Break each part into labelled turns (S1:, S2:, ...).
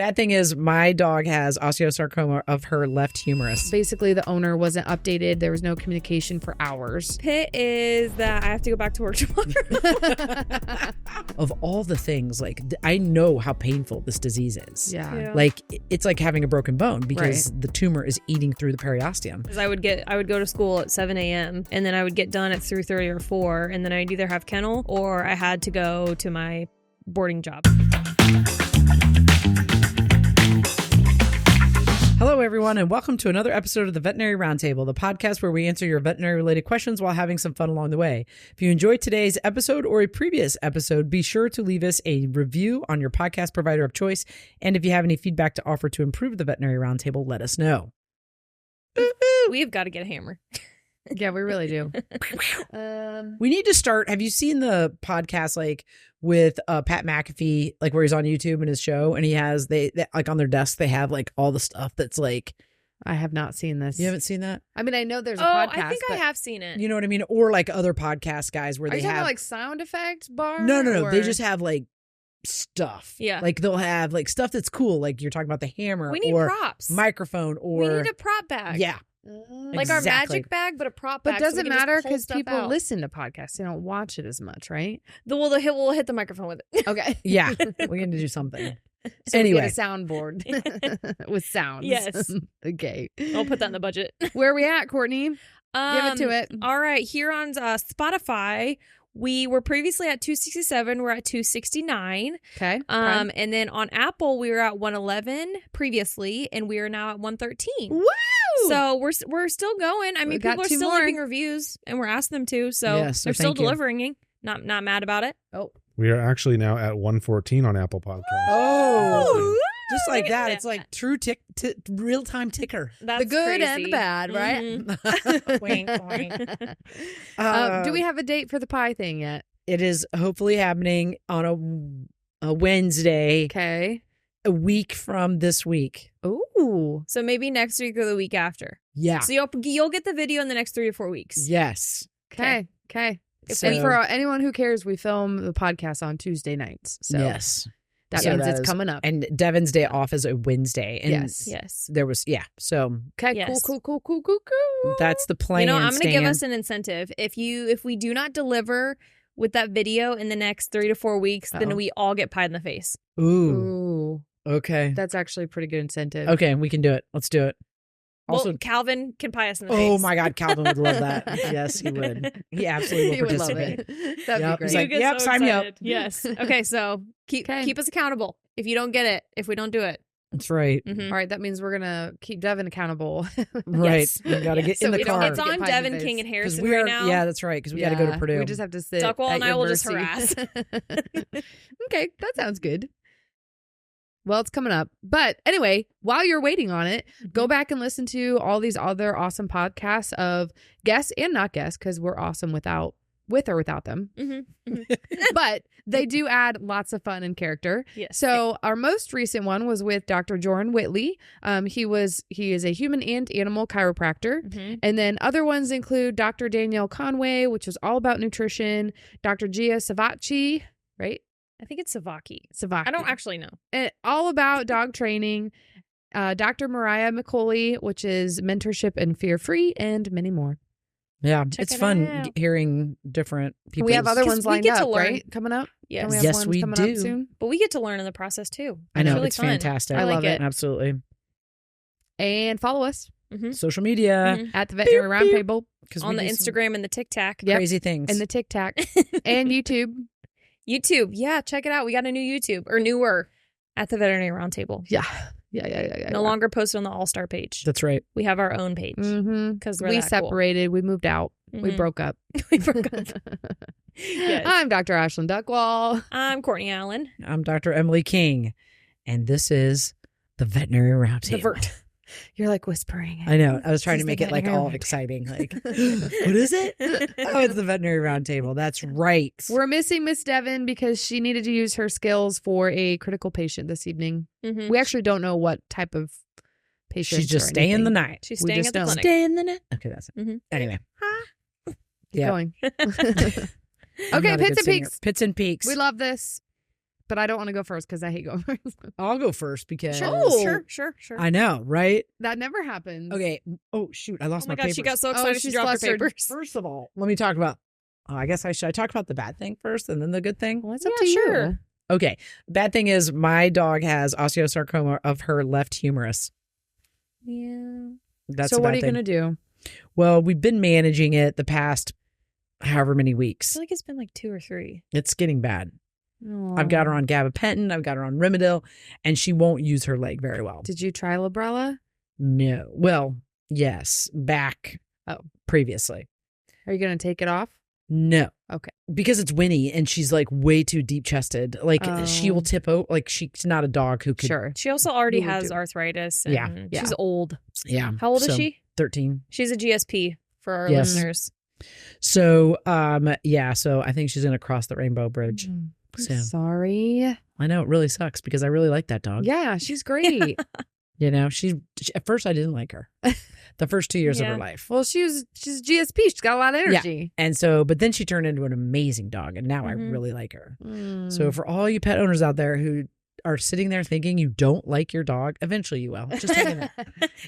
S1: Bad thing is my dog has osteosarcoma of her left humerus.
S2: Basically, the owner wasn't updated. There was no communication for hours.
S3: Pit is that I have to go back to work tomorrow.
S1: Of all the things, like, I know how painful this disease is.
S2: Yeah.
S1: Like, it's like having a broken bone because the tumor is eating through the periosteum.
S3: Because I would go to school at 7 a.m. and then I would get done at 3:30 or 4, and then I'd either have kennel or I had to go to my boarding job.
S1: Hello, everyone, and welcome to another episode of the Veterinary Roundtable, the podcast where we answer your veterinary-related questions while having some fun along the way. If you enjoyed today's episode or a previous episode, be sure to leave us a review on your podcast provider of choice. And if you have any feedback to offer to improve the Veterinary Roundtable, let us know.
S3: We've got to get a hammer.
S2: Yeah, we really do.
S1: We need to start. Have you seen the podcast like with Pat McAfee, like where he's on YouTube and his show, and he has they like on their desk they have like all the stuff that's like.
S2: I have not seen this.
S1: You haven't seen that?
S2: I mean, I know there's a podcast.
S3: I think I have seen it.
S1: You know what I mean? Or like other podcast guys where
S2: Are
S1: they
S2: you talking
S1: have
S2: about like sound effects bar?
S1: No.
S2: Or...
S1: They just have like stuff.
S3: Yeah.
S1: Like they'll have like stuff that's cool. Like you're talking about the hammer.
S3: We need
S1: or
S3: props.
S1: Microphone or
S3: We need a prop bag.
S1: Yeah.
S3: Like our magic bag, but a prop bag.
S2: But doesn't matter
S3: because
S2: because people listen to podcasts. They don't watch it as much, right?
S3: We'll hit the microphone with it.
S2: Okay.
S1: Yeah. We're going to do something.
S2: So
S1: anyway.
S2: we get a soundboard with sounds.
S3: Yes.
S2: Okay.
S3: I'll put that in the budget.
S2: Where are we at, Courtney? Give it to it.
S3: All right. Here on Spotify, we were previously at 267. We're at 269.
S2: Okay.
S3: And then on Apple, we were at 111 previously, and we are now at 113.
S2: Woo!
S3: So we're still going. I mean, people are still leaving reviews, and we're asking them to. So
S1: Yes,
S3: they're still
S1: thank you.
S3: delivering. Not mad about it.
S2: Oh.
S4: We are actually now at 114 on Apple Podcasts.
S1: Oh. Just like
S3: Look at
S1: that. It's like true real-time ticker.
S3: That's
S2: The good and
S3: crazy.
S2: the bad, right?
S3: Mhm.
S1: Wink, wink.
S2: Do we have a date for the pie thing yet?
S1: It is hopefully happening on a Wednesday,
S2: Okay.
S1: a week from this week.
S2: Ooh.
S3: So maybe next week or the week after.
S1: Yeah.
S3: So you'll get the video in the next 3 to 4 weeks.
S1: Yes.
S2: Okay.
S1: So-
S2: And for anyone who cares, we film the podcast on Tuesday nights. So
S1: yes.
S2: that
S1: So
S2: means
S1: that
S2: it's
S1: is-
S2: coming up.
S1: And Devin's day off is a Wednesday. And
S3: Yes.
S1: there was, so
S2: Okay,
S3: Yes.
S2: cool.
S1: that's the plan.
S3: You know, I'm going to give
S1: Stan.
S3: us an incentive. If we do not deliver with that video in the next 3 to 4 weeks, then
S2: Uh-oh.
S3: we all get pied in the face.
S1: Ooh.
S2: Ooh.
S1: Okay.
S2: That's actually a pretty good incentive.
S1: Okay. We can do it. Let's do it. Also,
S3: Well, Calvin can pie us in the face.
S1: oh my God, Calvin would love that. Yes, he would. He absolutely
S2: He
S1: will
S2: would love
S1: participate.
S2: it. That'd
S1: Yep.
S2: be
S1: He's
S2: great.
S1: like,
S3: You get
S1: yep, sign me up.
S3: excited. Yes. Okay, so keep us accountable. If you don't get it, if we don't do it.
S1: That's right.
S3: Mhm.
S2: All right, that means we're gonna keep Devin accountable.
S1: Right.
S3: Yes.
S1: We got to get
S2: So
S1: in the
S2: we don't
S1: car.
S2: have
S3: It's
S2: to get
S3: on
S2: pied in the
S3: Devin,
S2: face.
S3: King, and
S1: 'Cause
S3: Harrison
S1: we are,
S3: right now.
S1: yeah, that's right. Because we got to go to Purdue.
S2: We just have to sit.
S3: Duckwall
S2: at
S3: and I
S2: your
S3: will just
S2: mercy.
S3: harass.
S2: Okay, that sounds good. Well, it's coming up. But anyway, while you're waiting on it, go back and listen to all these other awesome podcasts of guests and not guests, because we're awesome with or without them.
S3: Mhm.
S2: But they do add lots of fun and character.
S3: Yes.
S2: So our most recent one was with Dr. Jordan Whitley. He is a human and animal chiropractor.
S3: Mhm.
S2: And then other ones include Dr. Danielle Conway, which was all about nutrition, Dr. Gia Savacci, right?
S3: I think it's Savaki.
S2: Savacci.
S3: I don't actually know.
S2: And all about dog training. Dr. Mariah McCauley, which is mentorship and fear-free, and many more.
S1: Yeah,
S3: Check
S1: it's
S3: it
S1: fun
S3: out.
S1: hearing different people.
S2: We have other
S3: 'Cause
S2: ones
S3: we
S2: lined
S3: get to
S2: up,
S3: learn.
S2: right? Coming up?
S3: Yes.
S2: Don't we have
S1: Yes,
S2: ones
S1: we
S2: coming
S1: do.
S2: up soon?
S3: But we get to learn in the process too.
S1: I know,
S3: really
S1: it's
S3: fun.
S1: fantastic.
S2: I
S3: like
S2: love it.
S1: Absolutely.
S2: And follow us
S1: Social media.
S3: Mhm.
S2: at the Veterinary
S1: Beep, beep.
S2: Roundtable
S1: 'Cause
S3: On
S1: we
S3: the
S1: do some
S3: Instagram and the TikTok.
S2: Yep.
S1: crazy things.
S2: and the TikTok and YouTube.
S3: YouTube. Yeah, check it out. We got a new YouTube, or newer, at the Veterinary Roundtable.
S2: Yeah.
S3: No longer posted on the All-Star page.
S1: That's right.
S3: We have our own page.
S2: Mm-hmm.
S3: Because
S2: We separated. We moved out. We
S3: Mhm.
S2: broke up.
S3: We broke up. Yes.
S2: I'm Dr. Ashlyn Duckwall.
S3: I'm Courtney Allen.
S1: I'm Dr. Emily King, and this is the Veterinary Roundtable.
S3: The Vert.
S2: You're like whispering.
S1: I know. I was trying
S2: This
S1: to
S2: is
S1: make
S2: the
S1: it like
S2: Veterinary
S1: all
S2: Roundtable.
S1: exciting. Like, what is it? Oh, it's the Veterinary Roundtable. That's right.
S2: We're missing Miss Devin because she needed to use her skills for a critical patient this evening.
S3: Mhm.
S2: We actually don't know what type of patient.
S1: She's just staying the night.
S3: She's
S2: We
S3: staying
S2: just
S3: at the
S2: don't.
S3: clinic.
S1: Stay in the night. Okay, that's it.
S3: Mhm.
S1: Anyway.
S2: Keep
S1: Yeah.
S2: going.
S1: I'm
S2: Okay,
S1: not a
S2: Pits
S1: good
S2: and
S1: singer.
S2: Peaks.
S1: Pits and Peaks.
S2: We love this. but I don't want to go first because I hate going first.
S1: I'll go first because
S3: Sure.
S1: I know, right?
S2: That never happens.
S1: Okay. Oh shoot, I lost
S3: Oh my
S1: my
S3: god,
S1: papers.
S3: she got so
S2: Oh,
S3: excited
S2: she
S3: she dropped her
S2: flustered.
S3: papers.
S1: First of all, let me talk about. Oh, I guess should I talk about the bad thing first and then the good thing?
S2: Well, it's up
S3: Yeah,
S2: to
S3: sure.
S2: you.
S1: Okay. Bad thing is my dog has osteosarcoma of her left humerus.
S3: Yeah.
S1: That's
S2: So
S1: a
S2: what
S1: bad
S2: are you
S1: thing.
S2: going to do?
S1: Well, we've been managing it the past however many
S3: I
S1: weeks.
S3: feel like it's been like 2 or 3.
S1: It's getting bad. I've got her on gabapentin. I've got her on Rimadyl, and she won't use her leg very well.
S2: Did you try Librela?
S1: No. Well, yes, back previously.
S2: Are you going to take it off?
S1: No.
S2: Okay.
S1: Because it's Winnie and she's like way too deep chested. Like she will tip over. Like she's not a dog who could.
S2: Sure.
S3: She also already
S2: Who would
S3: has
S2: do?
S3: arthritis.
S1: Yeah.
S3: And
S2: Yeah.
S3: She's old.
S1: Yeah.
S3: How old is
S1: So,
S3: she?
S1: 13.
S3: She's a GSP for our
S1: Yes.
S3: listeners.
S1: So, so I think she's going to cross the rainbow bridge.
S2: I'm
S1: So
S2: sorry.
S1: I know it really sucks because I really like that dog.
S2: Yeah, she's great.
S1: You know, she at first I didn't like her the first 2 years of
S3: Yeah.
S1: her life.
S2: Well, she's GSP. She's got a lot of energy.
S1: And so, but then she turned into an amazing dog and now I
S3: Mhm.
S1: really like her.
S2: Mm.
S1: So for all you pet owners out there who are sitting there thinking you don't like your dog, eventually you will. Just hang in there.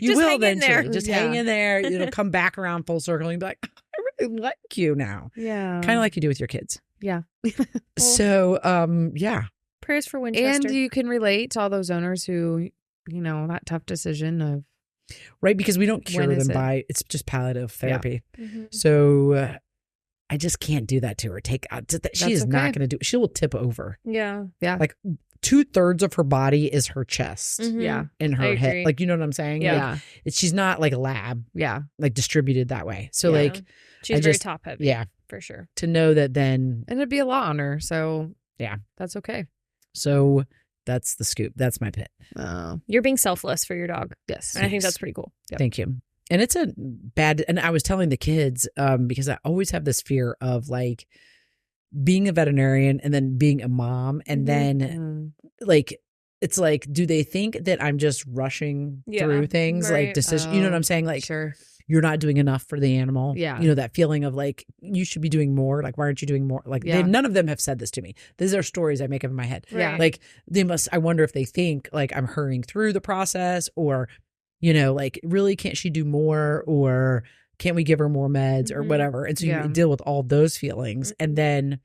S1: You
S3: Just
S1: will
S3: hang in there.
S1: eventually. Just hang
S2: Yeah.
S1: in there. It'll come back around full circle and be like, I really like you now.
S2: yeah.
S1: Kind of like you do with your kids.
S2: Yeah.
S1: So, yeah.
S3: Prayers for Winchester.
S2: And you can relate to all those owners who, that tough decision of
S1: Right. Because we don't cure
S2: When is
S1: them
S2: it?
S1: by, it's just palliative therapy.
S3: Mhm.
S1: So I just can't do that to her. She
S2: That's
S1: is not
S2: okay.
S1: going to do it. She will tip over.
S3: Yeah.
S1: Like 2/3 of her body is her chest
S3: Mhm.
S2: Yeah.
S1: and
S3: I
S1: her head.
S3: agree.
S1: Like, you know what I'm saying?
S3: Yeah.
S1: Like, she's not like a lab,
S2: Yeah.
S1: like distributed that way. So
S3: Yeah.
S1: like,
S3: she's
S1: I
S3: very
S1: just-
S3: top heavy.
S1: yeah,
S3: For sure.
S1: to know that then,
S2: And it'd be a lot on her. So
S1: Yeah.
S2: That's okay.
S1: so that's the scoop. That's my pit.
S3: You're being selfless for your dog.
S2: Yes.
S3: And I think
S1: Nice.
S3: that's pretty cool.
S2: Yep.
S1: Thank you. And it's a bad, and I was telling the kids, because I always have this fear of like being a veterinarian and then being a mom. And then
S2: Mm.
S1: like, it's like, do they think that I'm just rushing
S3: Yeah,
S1: through things like
S3: right.
S1: decision? You know what I'm saying? Like,
S2: Sure.
S1: you're not doing enough for the animal.
S2: Yeah.
S1: You know, that feeling of like, you should be doing more. Like, why aren't you doing more? Like,
S2: Yeah.
S1: none of them have said this to me. These are stories I make up in my head.
S2: Yeah.
S1: Like, I wonder if they think like I'm hurrying through the process or, like, really, can't she do more? Or can't we give her more meds or
S3: Mhm.
S1: whatever? And so
S2: Yeah.
S1: you deal with all those feelings. And then,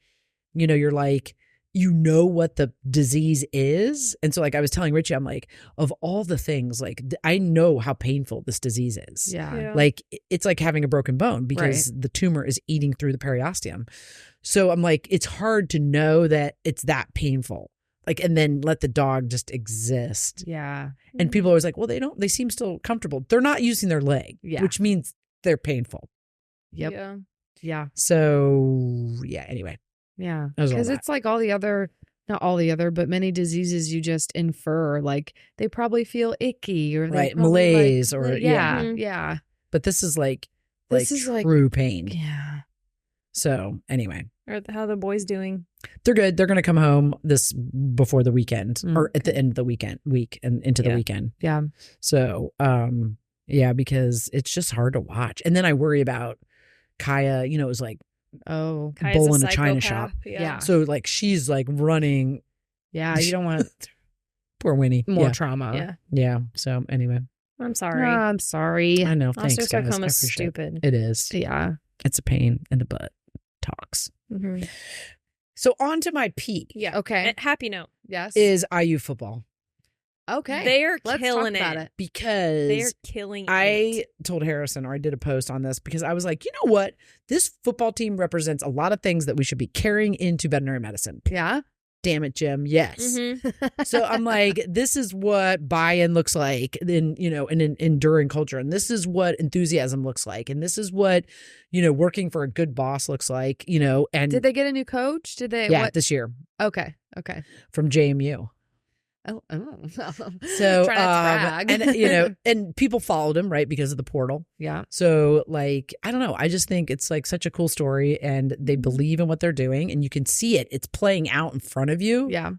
S1: you're like, what the disease is. And so like I was telling Richie, I'm like, of all the things, like I know how painful this disease is.
S2: Yeah.
S3: Yeah.
S1: Like it's like having a broken bone because the tumor is eating through the periosteum. So I'm like, it's hard to know that it's that painful. Like, and then let the dog just exist.
S2: Yeah.
S1: And people are always like, well, they seem still comfortable. They're not using their leg,
S2: Yeah.
S1: which means they're painful.
S2: Yep.
S3: Yeah.
S2: Yeah.
S1: So yeah, anyway.
S2: Yeah.
S1: That was all
S2: Because
S1: that.
S2: it's like all the other, not all the other, but many diseases you just infer, like they probably feel icky or they
S1: Right,
S2: probably,
S1: malaise
S2: like,
S1: or-
S2: yeah.
S3: yeah.
S2: Yeah.
S1: But this is like
S2: This is like-
S1: true pain.
S2: Yeah.
S1: So anyway,
S3: Or how are the boys doing?
S1: they're good. They're going to come home before the weekend or at the end of the week and into the
S2: Yeah.
S1: weekend.
S2: Yeah.
S1: So, yeah, because it's just hard to watch. And then I worry about Kaya, it was like,
S2: Oh.
S3: Kaya's
S1: bull in a china
S3: psychopath.
S1: shop.
S2: Yeah.
S1: so like she's like running.
S2: Yeah. You don't want
S1: Poor Winnie.
S2: more
S1: Yeah.
S2: trauma.
S3: Yeah.
S1: Yeah. So anyway,
S3: I'm sorry.
S2: I'm sorry.
S1: I know. Thanks, guys. I
S3: Osteosarcoma is
S1: appreciate it.
S3: stupid.
S1: It is.
S2: Yeah.
S1: It's a pain in the butt. Talks.
S3: Mm-hmm.
S1: So on to my P
S3: Yeah.
S2: Okay.
S3: Happy note.
S2: Yes.
S1: is IU football
S2: okay.
S3: They are
S2: Let's
S3: killing
S2: talk about
S3: it.
S2: it.
S1: because
S3: They are killing
S1: I
S3: it.
S1: told Harrison, or I did a post on this because I was like, you know what? This football team represents a lot of things that we should be carrying into veterinary medicine.
S2: Yeah.
S1: Damn it, Jim. Yes.
S3: Mhm.
S1: So I'm like, this is what buy-in looks like in, an enduring culture. And this is what enthusiasm looks like. And this is what, working for a good boss looks like, and
S2: Did they get a new coach? Did they?
S1: yeah,
S2: What?
S1: this year
S2: Okay. Okay.
S1: from JMU.
S2: Oh.
S1: So,
S2: Try not to brag.
S1: and, and people followed him, right, because of the portal.
S2: Yeah.
S1: So, like, I don't know. I just think it's like such a cool story and they believe in what they're doing and you can see it. It's playing out in front of you.
S2: Yeah.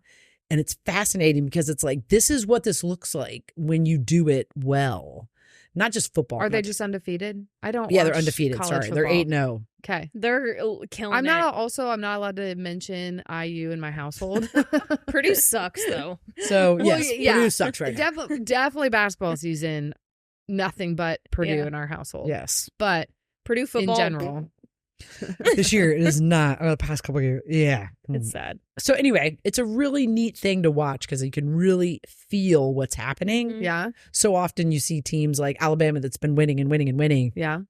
S1: And it's fascinating because it's like, this is what this looks like when you do it well. not just football.
S2: Are they
S1: not
S2: just undefeated? I don't.
S1: Yeah, they're
S2: watch
S1: undefeated.
S2: college
S1: Sorry, they're
S2: football.
S1: 8-0.
S2: Okay.
S3: They're killing
S2: I'm
S3: it.
S2: not allowed to mention IU in my household.
S3: Purdue sucks though.
S1: So
S2: Well,
S1: yes,
S2: yeah.
S1: Purdue sucks right now.
S2: Definitely basketball season. Nothing but Purdue
S3: Yeah.
S2: in our household.
S1: Yes,
S2: But
S3: Purdue football
S2: in general,
S1: this year it is not. Or the past couple of years, yeah.
S3: it's sad.
S1: So anyway, it's a really neat thing to watch because you can really feel what's happening.
S3: Mhm.
S2: yeah,
S1: So often you see teams like Alabama that's been winning and winning and winning.
S2: yeah.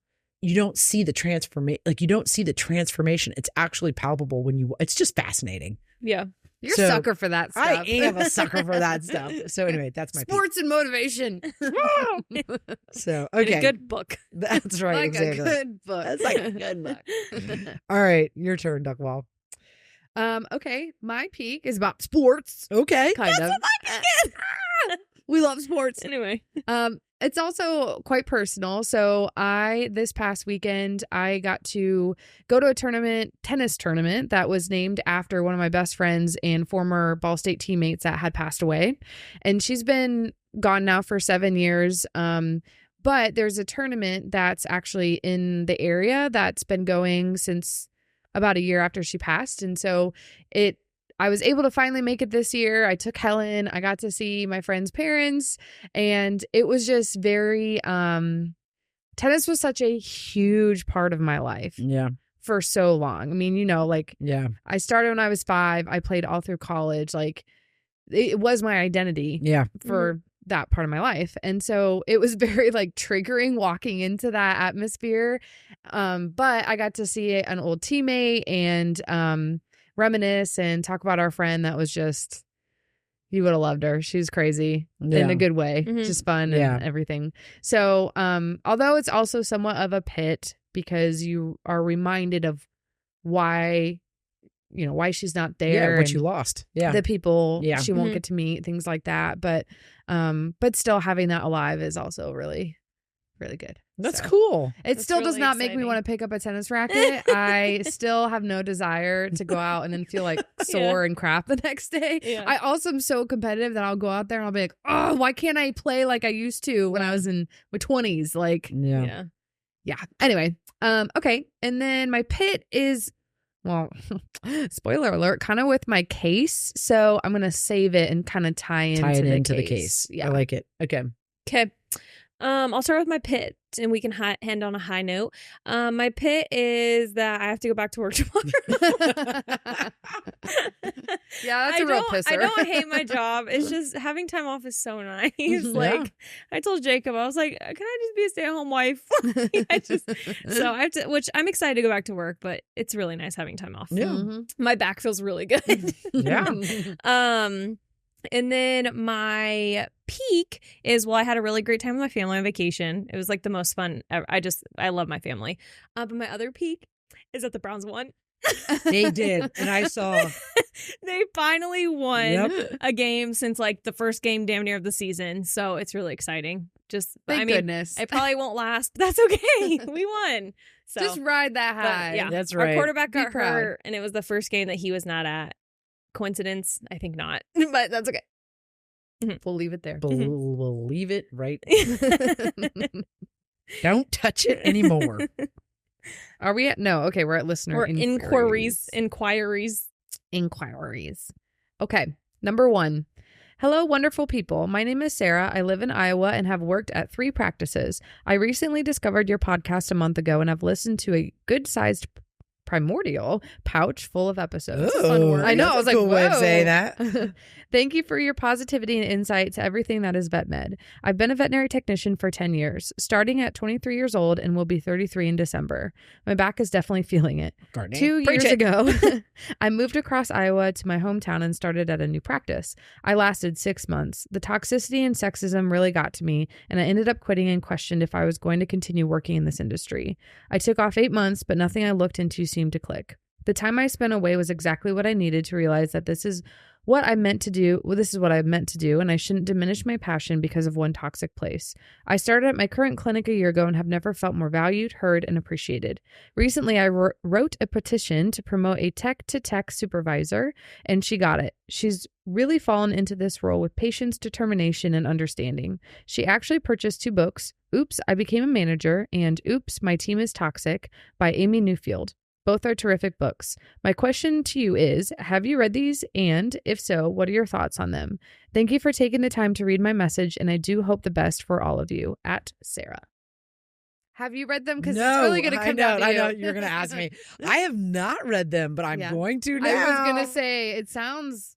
S1: You don't see the transformation. Like you don't see the transformation. It's actually palpable when you. It's just fascinating.
S3: Yeah.
S2: You're
S1: So,
S2: a sucker for that stuff.
S1: I am a sucker for that stuff. So anyway, that's my pick.
S2: Sports and motivation.
S1: So
S3: And
S1: okay,
S3: a good book.
S1: that's right.
S2: Like
S1: exactly.
S2: a good book.
S1: That's like a good book. All right, your turn, Duckwall.
S2: Okay, my peak is about sports.
S1: Okay.
S2: Kind of. We love sports.
S3: Anyway.
S2: It's also quite personal. So this past weekend, I got to go to a tennis tournament that was named after one of my best friends and former Ball State teammates that had passed away. And she's been gone now for 7 years. But there's a tournament that's actually in the area that's been going since about a year after she passed. And so I was able to finally make it this year. I took Helen. I got to see my friend's parents, and it was just very tennis was such a huge part of my life
S1: Yeah.
S2: for so long. I mean,
S1: Yeah.
S2: I started when I was 5. I played all through college. Like it was my identity
S1: Yeah.
S2: for that part of my life. And so it was very triggering walking into that atmosphere. But I got to see an old teammate and reminisce and talk about our friend that was just, you would have loved her. She's crazy in a good way,
S3: Mhm.
S2: just fun
S1: Yeah.
S2: and everything. So although it's also somewhat of a pit because you are reminded of why she's not there.
S1: Yeah. What
S2: and
S1: you lost. Yeah.
S2: the people
S1: Yeah.
S2: she won't
S3: Mhm.
S2: get to meet, things like that. But still having that alive is also really, really good.
S1: That's
S2: So.
S1: cool.
S2: It
S3: That's
S2: still does
S3: really
S2: not make me
S3: exciting.
S2: want to pick up a tennis racket. I still have no desire to go out and then feel sore and crap the next day.
S3: Yeah.
S2: I also am so competitive that I'll go out there and I'll be like, oh, why can't I play like I used to when I was in my 20s?
S1: Yeah.
S2: Yeah. Anyway, okay. And then my pit is, well, spoiler alert, kind of with my case. So I'm going to save it and kind of tie into
S1: the case.
S2: Yeah.
S1: I like it. Okay.
S3: Okay. I'll start with my pit and we can end on a high note. My pit is that I have to go back to work tomorrow.
S2: Yeah, that's a real pisser.
S3: I don't hate my job. It's just having time off is so nice. Like I told Jacob, I was like, can I just be a stay-at-home wife? So I have to, which I'm excited to go back to work, but it's really nice having time off.
S1: Yeah.
S2: Mhm.
S3: My back feels really good.
S1: Yeah.
S3: And then my peak is, I had a really great time with my family on vacation. It was like the most fun ever. I love my family. But my other peak is that the Browns won.
S1: They did. And I saw.
S3: They finally won
S1: Yep.
S3: a game since the first game damn near of the season. So it's really exciting.
S2: Thank goodness.
S3: It probably won't last, but that's okay. We won. So
S2: Just ride that
S3: but,
S2: high.
S3: yeah,
S1: That's
S3: our
S1: right.
S3: quarterback
S2: Be
S3: got
S2: proud.
S3: hurt, and it was the first game that he was not at. Coincidence? I think not, but that's okay.
S2: We'll leave it there.
S1: We'll leave it right. Don't touch it anymore.
S2: Are we at? No. Okay, we're at listener
S3: Or
S2: inquiries.
S3: inquiries.
S2: Okay. Number 1. Hello, wonderful people. My name is Sarah. I live in Iowa and have worked at 3 practices. I recently discovered your podcast a month ago and have listened to a good-sized primordial pouch full of episodes.
S1: Oh,
S2: I know.
S1: that's
S2: I was
S1: a
S2: like,
S1: cool way of
S2: whoa.
S1: saying that.
S2: Thank you for your positivity and insight to everything that is vet med. I've been a veterinary technician for 10 years, starting at 23 years old and will be 33 in December. My back is definitely feeling it.
S1: Gardening.
S2: 2
S1: Preach
S2: years
S1: it.
S2: ago, I moved across Iowa to my hometown and started at a new practice. I lasted 6 months. The toxicity and sexism really got to me, and I ended up quitting and questioned if I was going to continue working in this industry. I took off 8 months, but nothing I looked into seemed to click. The time I spent away was exactly what I needed to realize that this is what I meant to do. Well, this is what I meant to do, and I shouldn't diminish my passion because of one toxic place. I started at my current clinic a year ago and have never felt more valued, heard, and appreciated. Recently, I wrote a petition to promote a tech-to-tech supervisor, and she got it. She's really fallen into this role with patience, determination, and understanding. She actually purchased 2 books, Oops, I Became a Manager, and Oops, My Team is Toxic by Amy Newfield. Both are terrific books. My question to you is, have you read these? And if so, what are your thoughts on them? Thank you for taking the time to read my message, and I do hope the best for all of you. At Sarah. Have you read them? Because it's really going to come down to you.
S1: I know you're going to ask me. I have not read them, but I'm going to now.
S2: I was going to say, it sounds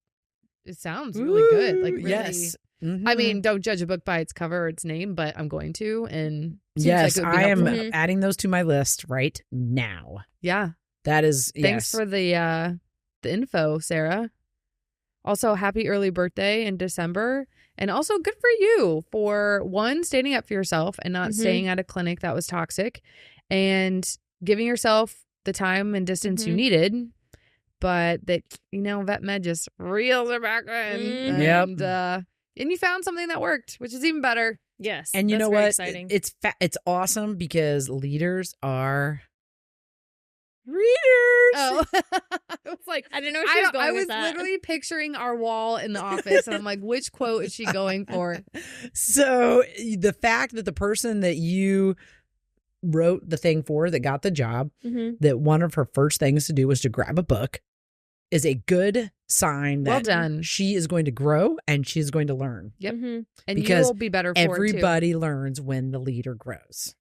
S2: really good. Like, really.
S1: Yes. Mm-hmm.
S2: I mean, don't judge a book by its cover or its name, but I'm going to. And
S1: yes,
S2: like
S1: I am adding those to my list right now.
S2: Yeah.
S1: That is,
S2: Thanks for the info, Sarah. Also, happy early birthday in December. And also good for you for, one, standing up for yourself and not staying at a clinic that was toxic and giving yourself the time and distance you needed. But that, Vet Med just reels her back in. And you found something that worked, which is even better.
S3: Yes.
S1: And you know what?
S3: Exciting.
S1: It's awesome because leaders are readers.
S2: Oh, I was like,
S3: I didn't know she was going
S2: I
S3: with
S2: was
S3: that.
S2: literally picturing our wall in the office, and I'm like, which quote is she going for?
S1: So the fact that the person that you wrote the thing for that got the job, that one of her first things to do was to grab a book, is a good sign that
S2: well done.
S1: She is going to grow and she's going to learn.
S2: Yep. And
S1: because
S2: you will be better for
S1: everybody learns when the leader grows.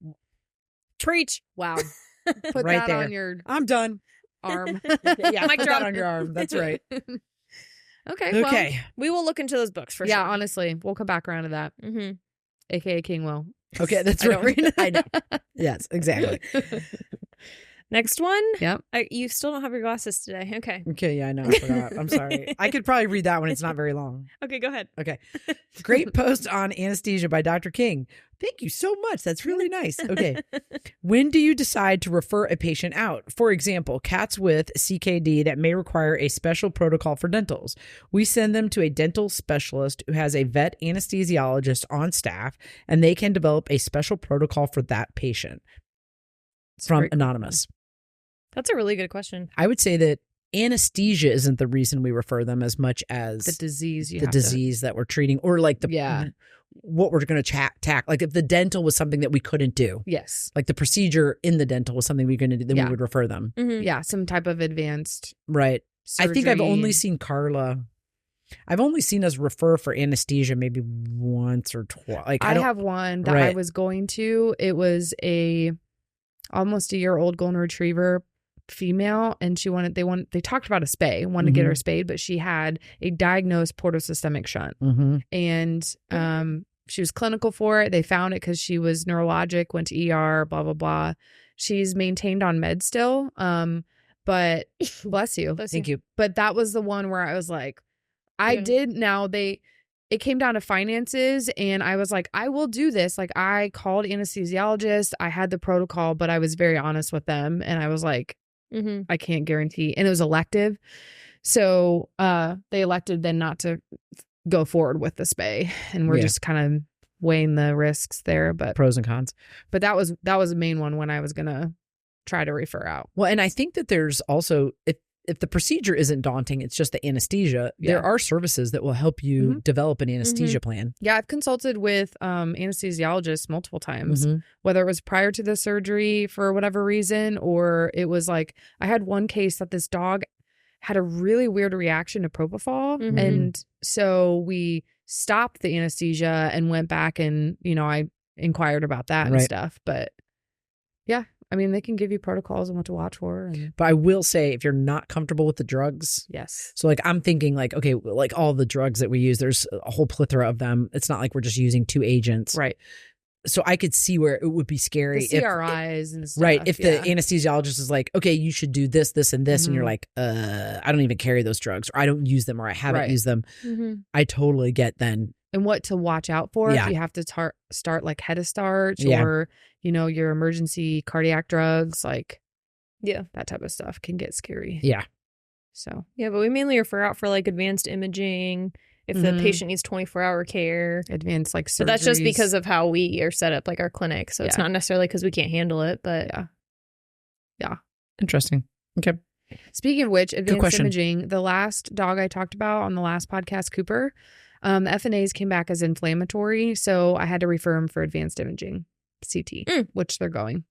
S3: Preach.
S2: Wow. Put
S1: right
S2: that
S1: there.
S2: on your
S1: I'm done.
S2: arm.
S1: Yeah,
S3: Mic
S1: put
S3: drop.
S1: that on your arm. That's right.
S2: Okay.
S1: Okay.
S3: Well, we will look into those books for
S2: Yeah,
S3: sure.
S2: honestly, we'll come back around to that. AKA King Will.
S1: Okay, that's
S2: I don't
S1: right.
S2: read.
S1: I know. Yes, exactly.
S3: Next one.
S2: Yep.
S3: You still don't have your glasses today. Okay.
S1: Okay, yeah, I know. I forgot. I'm sorry. I could probably read that one. It's not very long.
S3: Okay, go ahead.
S1: Okay. Great post on anesthesia by Dr. King. Thank you so much. That's really nice. Okay. When do you decide to refer a patient out? For example, cats with CKD that may require a special protocol for dentals. We send them to a dental specialist who has a vet anesthesiologist on staff, and they can develop a special protocol for that patient. From Anonymous.
S3: That's a really good question.
S1: I would say that anesthesia isn't the reason we refer them as much as
S2: the disease
S1: that we're treating, or like what we're going to tack. Like if the dental was something that we couldn't do.
S2: Yes.
S1: Like the procedure in the dental was something we were going to do, then we would refer them.
S2: Yeah, some type of advanced
S1: surgery. I think I've only seen Carla. I've only seen us refer for anesthesia maybe once or twice. Like
S2: I have one that I was going to. It was almost a year old golden retriever female, and they talked about a spay, wanted to get her spayed, but she had a diagnosed portosystemic shunt, and she was clinical for it. They found it because she was neurologic, went to ER, blah blah blah. She's maintained on meds still, but bless you,
S1: thank you.
S2: But that was the one where I was like, it came down to finances, and I was like, I will do this. Like, I called anesthesiologist. I had the protocol, but I was very honest with them. And I was like, I can't guarantee. And it was elective. So they elected then not to go forward with the spay. And we're just kind of weighing the risks there. But
S1: pros and cons.
S2: But that was the main one when I was going to try to refer out.
S1: Well, and I think that there's also, if the procedure isn't daunting, it's just the anesthesia, there are services that will help you develop an anesthesia plan.
S2: Yeah, I've consulted with anesthesiologists multiple times, whether it was prior to the surgery for whatever reason, or it was like, I had one case that this dog had a really weird reaction to propofol. And so we stopped the anesthesia and went back and, I inquired about that and stuff. But yeah. I mean, they can give you protocols and what to watch for.
S1: But I will say, if you're not comfortable with the drugs.
S2: Yes.
S1: So like, I'm thinking like, okay, like all the drugs that we use, there's a whole plethora of them. It's not like we're just using 2 agents.
S2: Right.
S1: So I could see where it would be scary.
S2: The CRIs and stuff.
S1: Right. If the anesthesiologist is like, okay, you should do this, this, and this. And you're like, I don't even carry those drugs, or I don't use them, or I haven't used them. I totally get then.
S2: And what to watch out for if you have to start like head of starch or, your emergency cardiac drugs, like, that type of stuff can get scary.
S1: Yeah.
S2: So
S3: Yeah, but we mainly refer out for like advanced imaging if the patient needs 24-hour care.
S2: advanced like surgeries.
S3: But that's just because of how we are set up, like our clinic. So it's
S2: Yeah.
S3: not necessarily because we can't handle it, but
S1: Interesting. Okay.
S2: Speaking of which, advanced
S1: question.
S2: imaging, the last dog I talked about on the last podcast, Cooper, FNAs came back as inflammatory. So I had to refer him for advanced imaging, CT, which they're going.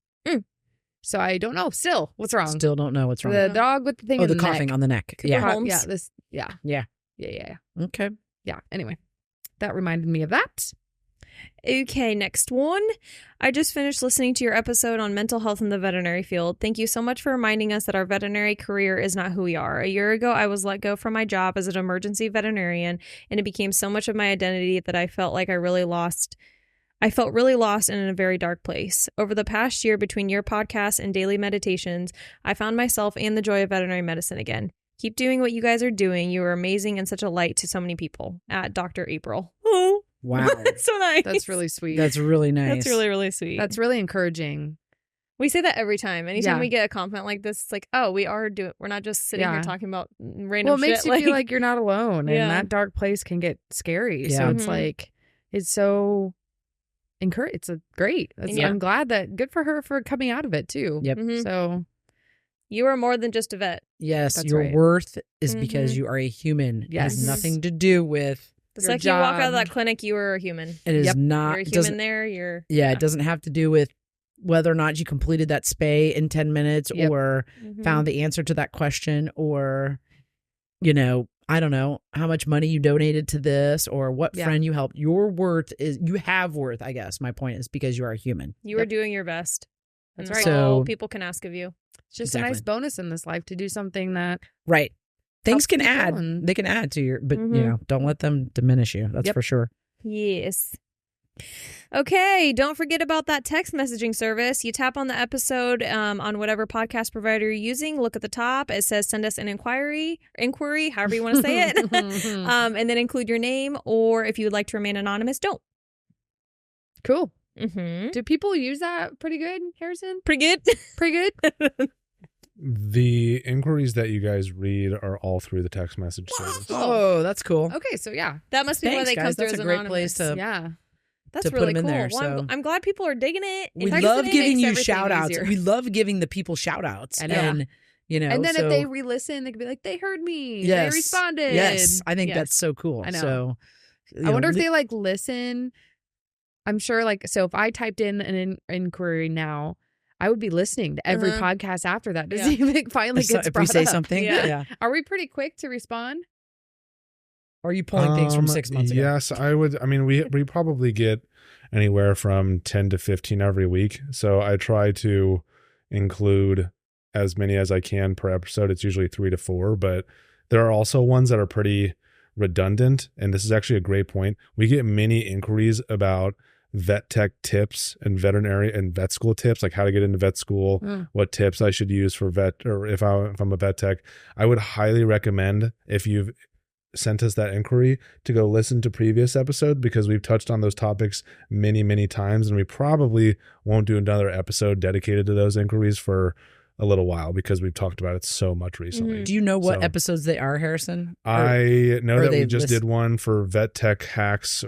S2: So I don't know. Still, what's wrong?
S1: Still don't know what's wrong.
S2: The dog with the thing
S1: oh,
S2: in
S1: the
S2: the
S1: coughing
S2: neck.
S1: on the neck.
S3: Cooper
S1: Yeah.
S3: Holmes.
S2: Yeah. This. Yeah.
S1: Yeah.
S2: Yeah.
S1: Okay.
S2: Yeah. Anyway, that reminded me of that.
S3: Okay, next one. I just finished listening to your episode on mental health in the veterinary field. Thank you so much for reminding us that our veterinary career is not who we are. A year ago, I was let go from my job as an emergency veterinarian, and it became so much of my identity that I felt like I felt really lost and in a very dark place. Over the past year, between your podcast and daily meditations, I found myself and the joy of veterinary medicine again. Keep doing what you guys are doing. You are amazing and such a light to so many people. At Dr. April. Oh,
S1: Wow.
S3: that's so nice.
S2: That's really sweet.
S1: That's really nice.
S3: That's really, really sweet.
S2: That's really encouraging.
S3: We say that every time. Anytime
S2: Yeah.
S3: we get a compliment like this, it's like, oh, we're not just sitting
S2: Yeah.
S3: here talking about random
S2: Well, it makes
S3: shit.
S2: you feel like you're not alone, and
S3: Yeah.
S2: that dark place can get scary. So
S1: Yeah.
S2: it's like it's so encourage. It's a great.
S3: Yeah.
S2: I'm glad that good for her for coming out of it too.
S1: Yep.
S3: Mhm.
S2: So
S3: You are more than just a vet.
S1: Yes,
S2: That's
S1: your
S2: right.
S1: worth is because
S3: Mhm.
S1: you are a human. It has
S2: Yes.
S1: nothing to do with
S3: The
S2: Your
S3: second you walk out of
S2: job.
S3: that clinic, you are a human.
S1: it is
S2: Yep.
S1: not
S3: You're a
S1: it
S3: human
S1: doesn't
S3: there. You're
S1: it doesn't have to do with whether or not you completed that spay in 10 minutes
S2: Yep.
S1: or
S3: Mhm.
S1: found the answer to that question or I don't know how much money you donated to this or what
S2: Yeah.
S1: friend you helped. Your worth is you have worth, I guess. My point is because you are a human.
S3: You are doing your best.
S2: That's
S3: And
S2: right.
S3: that's all
S1: So-
S3: people can ask of you.
S2: it's just a nice
S1: Exactly.
S2: bonus in this life to do something that
S1: Right. Things
S2: Helps
S1: can
S2: people
S1: add.
S2: and-
S1: They can add to your but
S3: Mhm.
S1: don't let them diminish you. That's
S2: Yep.
S1: for sure.
S3: Yes. Okay, don't forget about that text messaging service. You tap on the episode on whatever podcast provider you're using. Look at the top. It says send us an inquiry, however you want to say it. And then include your name, or if you would like to remain anonymous, don't.
S2: cool.
S3: Mm-hmm.
S2: Do people use that pretty good, Harrison?
S3: Pretty good.
S2: Pretty good.
S4: The inquiries that you guys read are all through the text message service.
S1: Oh, that's cool.
S2: Okay, so yeah,
S3: That must be why
S1: Thanks,
S3: they come
S1: guys.
S3: through
S1: That's
S3: as
S1: a great
S3: anonymous.
S1: place to
S2: yeah.
S3: That's
S1: to put
S3: really
S1: them in
S3: cool.
S1: there,
S3: Well,
S1: so-
S3: I'm glad people are digging it.
S1: We
S3: and
S1: love
S3: texting it.
S1: giving
S2: makes
S1: you
S2: everything
S1: shout outs.
S2: easier.
S1: We love giving the people shout outs.
S2: I know.
S1: And
S2: And then
S1: so-
S2: if they re-listen, they could be like, "They heard me.
S1: Yes.
S2: They responded."
S1: Yes, I think
S3: Yes.
S1: that's so cool.
S2: I know.
S1: So
S2: I wonder if they like listen. I'm sure, like, so if I typed in an inquiry now, I would be listening to every
S3: Uh-huh.
S2: podcast after that to
S3: Yeah.
S2: see if it finally gets
S1: if
S2: brought
S1: we say
S2: up.
S1: something.
S3: Yeah.
S1: Yeah.
S2: Are we pretty quick to respond?
S1: Or are you pulling things from 6 months ago?
S4: Yes, I would. I mean, we probably get anywhere from 10 to 15 every week. So I try to include as many as I can per episode. It's usually 3 to 4, but there are also ones that are pretty redundant. And this is actually a great point. We get many inquiries about vet tech tips and veterinary and vet school tips, like how to get into vet school, what tips I should use for vet, or if I'm a vet tech. I would highly recommend, if you've sent us that inquiry, to go listen to previous episode, because we've touched on those topics many, many times, and we probably won't do another episode dedicated to those inquiries for a little while because we've talked about it so much recently.
S1: Do you know what
S4: So-
S1: episodes they are, Harrison?
S4: I know
S1: or
S4: that
S1: they
S4: we just did one for vet tech hacks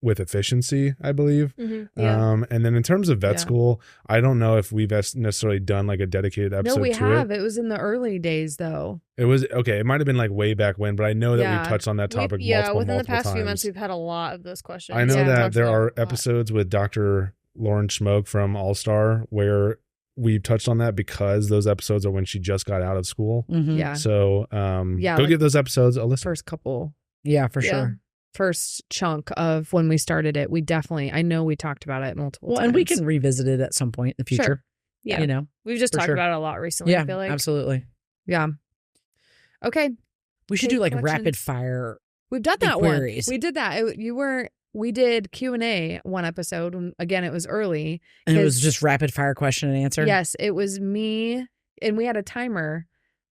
S4: with efficiency, I believe.
S3: Mm-hmm. Yeah.
S4: And then in terms of vet
S2: Yeah.
S4: school, I don't know if we've necessarily done like a dedicated episode
S2: No, we
S4: to
S2: have.
S4: it.
S2: It was in the early days, though.
S4: It was okay. It might have been like way back when, but I know that
S2: Yeah.
S4: we touched on that topic multiple
S3: within the past
S4: times.
S3: few months, we've had a lot of those questions.
S4: I know
S2: Yeah.
S4: that
S3: Talked
S4: there
S3: about
S4: are
S3: a lot.
S4: episodes with Dr. Lauren Schmoke from All Star where we've touched on that because those episodes are when she just got out of school.
S1: Mhm.
S2: Yeah.
S4: So
S2: Yeah,
S4: go
S2: like
S4: give those episodes a listen.
S2: First couple,
S1: Yeah, for
S3: Yeah.
S1: sure.
S2: first chunk of when we started it, I know we talked about it multiple
S1: Well,
S2: times.
S1: and we can revisit it at some point in the
S2: Sure.
S1: future.
S3: Yeah.
S1: You know?
S3: We've just
S1: For
S3: talked
S1: sure.
S3: about it a lot recently.
S1: Yeah,
S3: I feel like.
S1: absolutely.
S2: Yeah. Okay.
S1: We should
S2: Take
S1: do like
S2: questions.
S1: rapid fire.
S2: We've done that
S1: Inquiries.
S2: one. We did that. We did Q&A one episode. When, again, it was early.
S1: And it was
S2: 'Cause-
S1: just rapid fire question and answer.
S2: Yes, it was me, and we had a timer.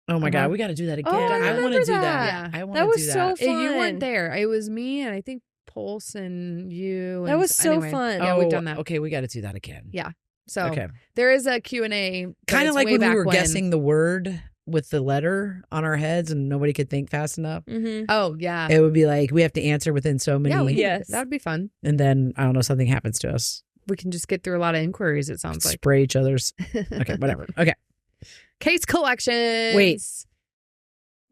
S1: Oh my
S2: Uh-huh.
S1: God, we got to do that again.
S3: I
S1: I want to
S3: remember
S1: do that.
S3: that.
S1: I want
S3: That
S1: to
S3: was
S1: do
S3: so
S1: that.
S3: fun.
S2: You weren't there. It was me, and I think Pulse and you.
S3: That
S2: and
S3: was so
S2: anyway.
S3: fun.
S2: Yeah, we've done that.
S1: Okay, we got to do that again.
S2: Yeah. So
S1: Okay.
S2: there is a Q&A. but
S1: Kind of
S2: it's
S1: like
S2: way
S1: when we
S2: back
S1: were guessing the word. with the letter on our heads and nobody could think fast enough.
S3: Mm-hmm.
S2: Oh, yeah.
S1: It would be like we have to answer within so many.
S2: Yeah,
S3: Yes.
S2: that would be fun.
S1: And then I don't know, something happens to us.
S2: We can just get through a lot of inquiries, it sounds like.
S1: Spray each other's. Okay, whatever. Okay.
S2: Case collections.
S1: Wait.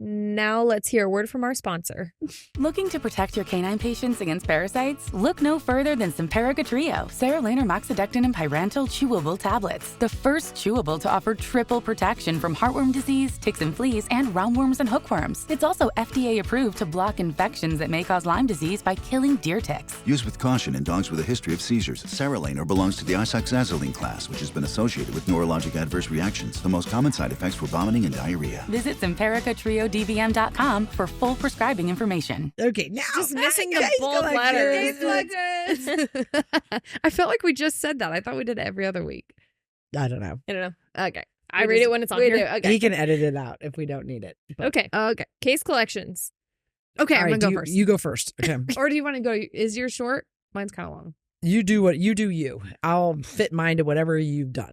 S3: Now let's hear a word from our sponsor.
S5: Looking to protect your canine patients against parasites? Look no further than Simparica Trio, Serolaner, Moxidectin, and Pyrantel chewable tablets. The first chewable to offer triple protection from heartworm disease, ticks and fleas, and roundworms and hookworms. It's also FDA approved to block infections that may cause Lyme disease by killing deer ticks.
S6: Use with caution in dogs with a history of seizures. Serolaner belongs to the isoxazoline class, which has been associated with neurologic adverse reactions. The most common side effects were vomiting and diarrhea.
S5: Visit SimparicaTrioDVM.com for full prescribing information.
S1: Okay, now
S3: Just missing the
S1: case
S3: bold
S1: collections.
S3: letters.
S2: I felt like we just said that. I thought we did it every other week.
S1: I don't know.
S3: I don't know.
S2: Okay.
S3: I read it when it's on
S2: we
S3: here.
S2: do. Okay.
S1: He can edit it out if we don't need it. But-
S3: Okay.
S2: Okay.
S3: Case collections.
S2: Okay,
S1: All
S2: I'm
S1: right,
S2: going to go first.
S1: You go first. Okay.
S2: Or do you want to go? Is yours short? Mine's kind of long.
S1: You do what you do. I'll fit mine to whatever you've done.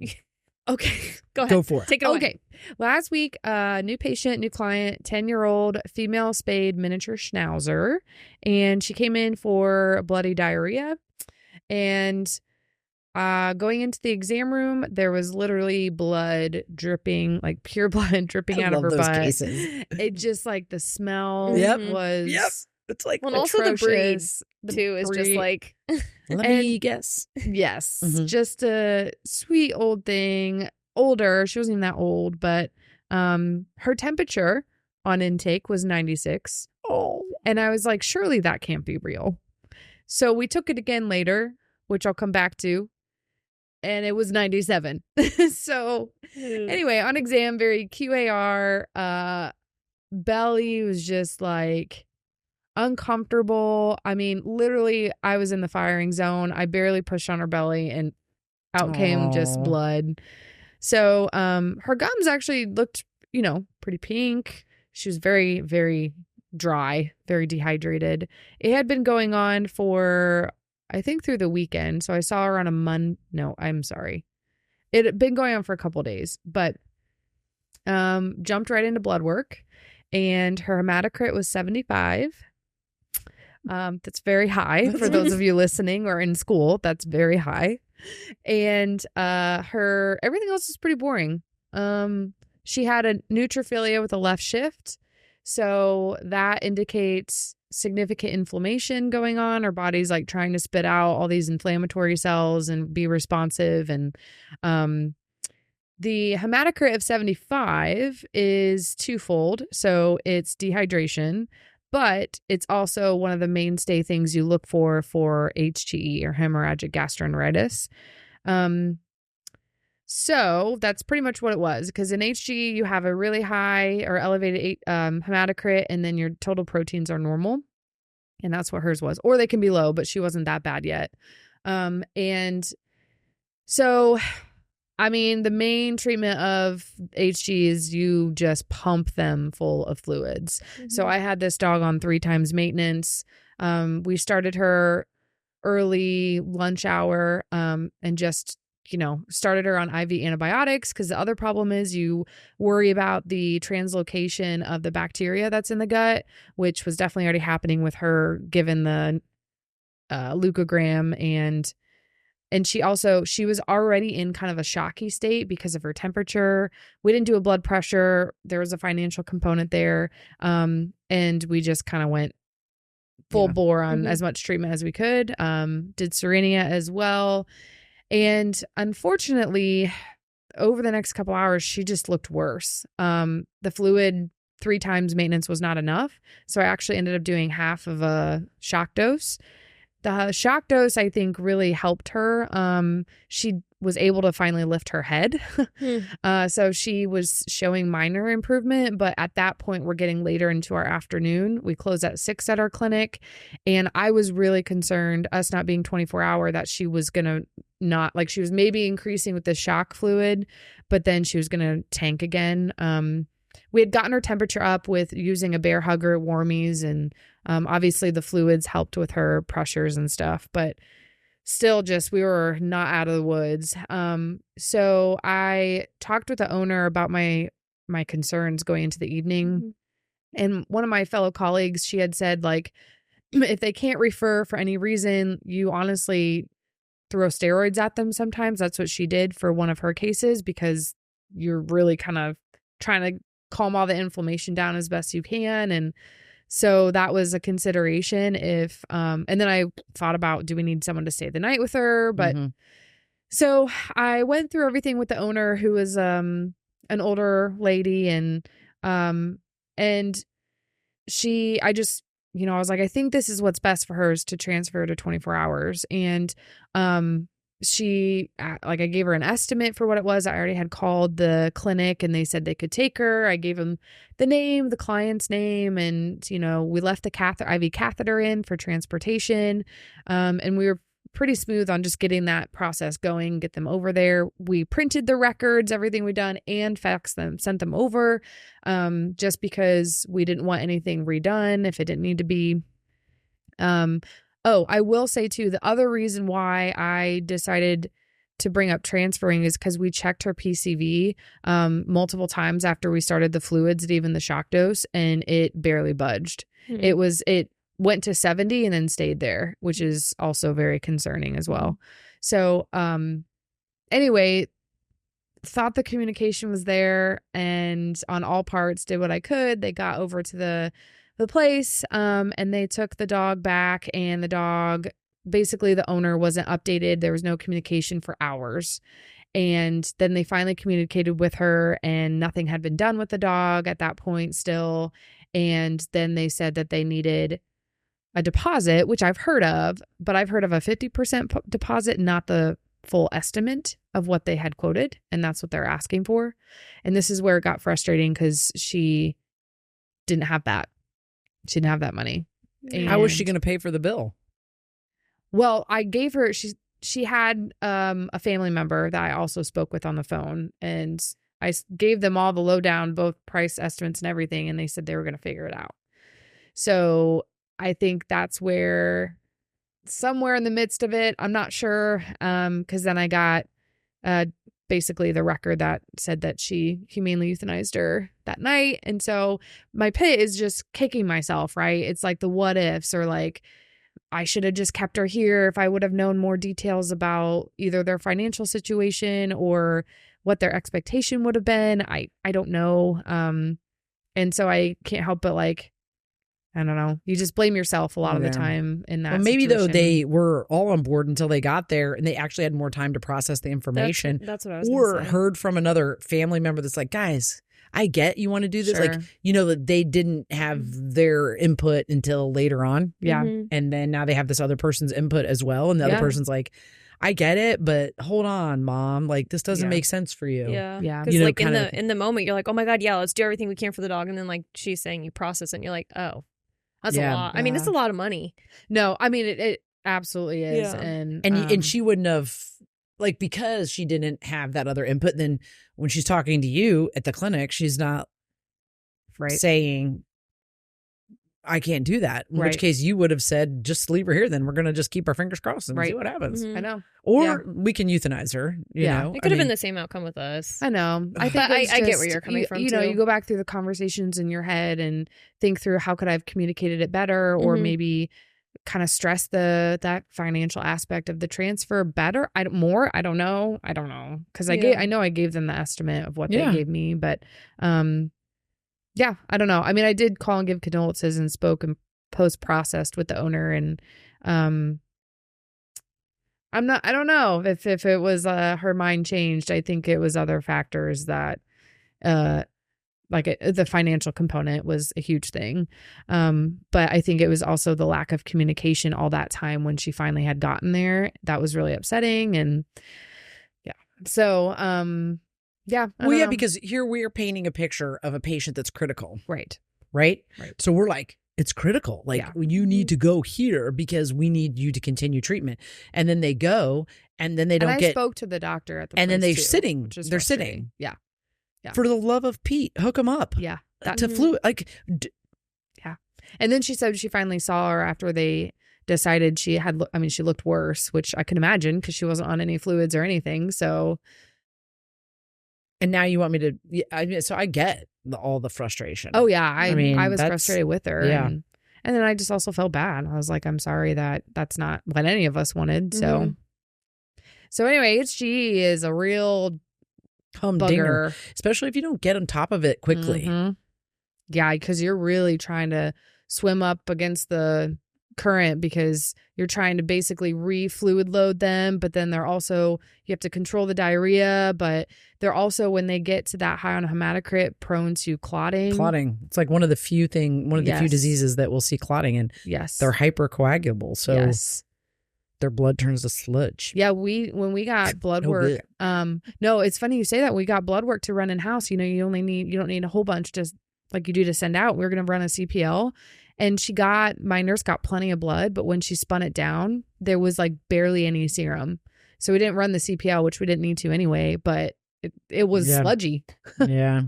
S2: Okay.
S3: Go ahead.
S1: Go for it.
S3: Take it away.
S2: Okay. Last week, new patient, new client, 10-year-old female spayed miniature schnauzer. And she came in for bloody diarrhea. And going into the exam room, there was literally blood dripping, like pure blood dripping out of her
S1: love those
S2: butt.
S1: cases.
S2: It just like the smell
S1: Yep.
S2: was
S1: Yep. It's like,
S3: Well, and also the breed,
S2: atrocious. The
S3: too, is just
S2: breed-
S3: like,
S1: let me guess.
S2: Yes.
S1: Mhm.
S2: Just a sweet old thing. Older. She wasn't even that old, but her temperature on intake was 96.
S1: Oh.
S2: And I was like, surely that can't be real. So we took it again later, which I'll come back to. And it was 97. So anyway, on exam, very QAR. Belly was just like uncomfortable. I mean, literally, I was in the firing zone. I barely pushed on her belly and out came just
S1: Aw.
S2: blood. So her gums actually looked, pretty pink. She was very, very dry, very dehydrated. It had been going on for, I think, through the weekend. So I saw her on a Monday. No, I'm sorry. It had been going on for a couple days, but jumped right into blood work. And her hematocrit was 75. That's very high for those of you listening or in school. That's very high. And her everything else is pretty boring. She had a neutrophilia with a left shift. So that indicates significant inflammation going on. Her body's like trying to spit out all these inflammatory cells and be responsive. And the hematocrit of 75 is twofold. So it's dehydration, but it's also one of the mainstay things you look for HGE or hemorrhagic gastroenteritis. So that's pretty much what it was, because in HGE you have a really high or elevated hematocrit, and then your total proteins are normal, and that's what hers was. Or they can be low, but she wasn't that bad yet. And so, I mean, the main treatment of HG is you just pump them full of fluids.
S3: Mm-hmm.
S2: So I had this dog on 3 times maintenance. We started her early lunch hour and just, started her on IV antibiotics, because the other problem is you worry about the translocation of the bacteria that's in the gut, which was definitely already happening with her given the leukogram. And she was already in kind of a shocky state because of her temperature. We didn't do a blood pressure. There was a financial component there. And we just kind of went full bore on as much treatment as we could. Did Serenia as well. And unfortunately, over the next couple hours, she just looked worse. The fluid 3 times maintenance was not enough. So I actually ended up doing half of a shock dose. The shock dose, I think, really helped her. She was able to finally lift her head. So she was showing minor improvement. But at that point, we're getting later into our afternoon. We close at 6 at our clinic. And I was really concerned, us not being 24-hour, that she was going to she was maybe increasing with the shock fluid, but then she was going to tank again. We had gotten her temperature up with using a bear hugger, warmies, and obviously the fluids helped with her pressures and stuff, but still we were not out of the woods. So I talked with the owner about my my concerns going into the evening.
S3: Mm-hmm.
S2: And one of my fellow colleagues, she had said, like, if they can't refer for any reason, you honestly throw steroids at them sometimes. That's what she did for one of her cases, because you're really kind of trying to calm all the inflammation down as best you can. And so that was a consideration if, and then I thought about, do we need someone to stay the night with her? But so I went through everything with the owner, who was an older lady, and I just, I was like, I think this is what's best for her, is to transfer to 24 hours. And I gave her an estimate for what it was. I already had called the clinic and they said they could take her. I gave them the client's name, and, we left the IV catheter in for transportation. And we were pretty smooth on just getting that process going, get them over there. We printed the records, everything we'd done, and faxed them, sent them over, just because we didn't want anything redone if it didn't need to be. I will say too, the other reason why I decided to bring up transferring is because we checked her PCV multiple times after we started the fluids and even the shock dose, and it barely budged. It went to 70 and then stayed there, which is also very concerning as well. So anyway, thought the communication was there, and on all parts did what I could. They got over to the place, and they took the dog back, and the dog, basically the owner wasn't updated. There was no communication for hours. And then they finally communicated with her, and nothing had been done with the dog at that point still. And then they said that they needed a deposit, which I've heard of, but I've heard of a 50% deposit, not the full estimate of what they had quoted. And that's what they're asking for. And this is where it got frustrating, because she didn't have that. She didn't have that money.
S1: How was she going to pay for the bill?
S2: Well, I gave her, she had a family member that I also spoke with on the phone, and I gave them all the lowdown, both price estimates and everything, and they said they were going to figure it out. So I think that's where, somewhere in the midst of it, I'm not sure, because then I got basically the record that said that she humanely euthanized her that night. And so my pit is just kicking myself, right? It's like the what ifs, or like, I should have just kept her here if I would have known more details about either their financial situation or what their expectation would have been. I don't know. And so I can't help but, like, I don't know. You just blame yourself a lot of the time in that.
S1: Well, maybe
S2: situation.
S1: though they were all on board until they got there, and they actually had more time to process the information.
S3: That's what I was
S1: Or
S3: gonna say.
S1: heard from another family member that's like, guys, I get you want to do this.
S2: Sure.
S1: Like, that they didn't have their input until later on.
S2: Yeah.
S1: And then now they have this other person's input as well. And the other person's like, I get it, but hold on, Mom. Like, this doesn't make sense for you.
S3: Yeah.
S2: Yeah.
S3: Because like
S1: kinda-
S3: in the moment, you're like, oh my God, yeah, let's do everything we can for the dog. And then like she's saying you process it, and you're like, oh, that's a lot. I mean, it's a lot of money.
S2: No, I mean, it absolutely is.
S3: Yeah.
S2: And
S1: she wouldn't have, like, because she didn't have that other input. Then when she's talking to you at the clinic, she's not saying, I can't do that. In which case you would have said, just leave her here. Then we're going to just keep our fingers crossed and see what happens.
S2: I know.
S1: Or we can euthanize her. You know,
S3: It could have been the same outcome with us.
S2: I know. I think
S3: I get where you're coming from.
S2: You know, you go back through the conversations in your head and think through, how could I have communicated it better, or maybe kind of stress that financial aspect of the transfer better. I don't know. Because I know I gave them the estimate of what they gave me, but yeah, I don't know. I mean, I did call and give condolences and spoke and post-processed with the owner, and I don't know if it was her mind changed. I think it was other factors that the financial component was a huge thing. But I think it was also the lack of communication all that time when she finally had gotten there. That was really upsetting. And yeah. So, yeah.
S1: Because here we are painting a picture of a patient that's critical.
S2: Right.
S1: So we're like, it's critical. Like, you need to go here because we need you to continue treatment. And then they go, and then they don't
S2: I spoke to the doctor at the place,
S1: and then they're
S2: too,
S1: sitting.
S2: which is
S1: They're
S2: frustrating.
S1: sitting.
S2: Yeah.
S1: For the love of Pete, hook them up.
S2: Yeah.
S1: To fluid. Like,
S2: yeah. And then she said she finally saw her after they decided she looked worse, which I can imagine because she wasn't on any fluids or anything. So
S1: And now you want me to, so I get all the frustration.
S2: Oh yeah. I
S1: mean,
S2: was frustrated with her.
S1: Yeah.
S2: And then I just also felt bad. I was like, I'm sorry that's not what any of us wanted. So anyway, she is a real
S1: humdinger, especially if you don't get on top of it quickly.
S2: Yeah, because you're really trying to swim up against the current because you're trying to basically re-fluid load them, but then you have to control the diarrhea, but they're also, when they get to that high on hematocrit, prone to clotting. It's
S1: like one of the few few diseases that we'll see clotting in.
S2: Yes.
S1: They're hypercoagulable. So their blood turns to sludge.
S2: Yeah, when we got blood work, no, it's funny you say that. We got blood work to run in house. You don't need a whole bunch just like you do to send out. We were going to run a CPL, and my nurse got plenty of blood, but when she spun it down, there was like barely any serum. So we didn't run the CPL, which we didn't need to anyway, but it was sludgy.
S1: Yeah.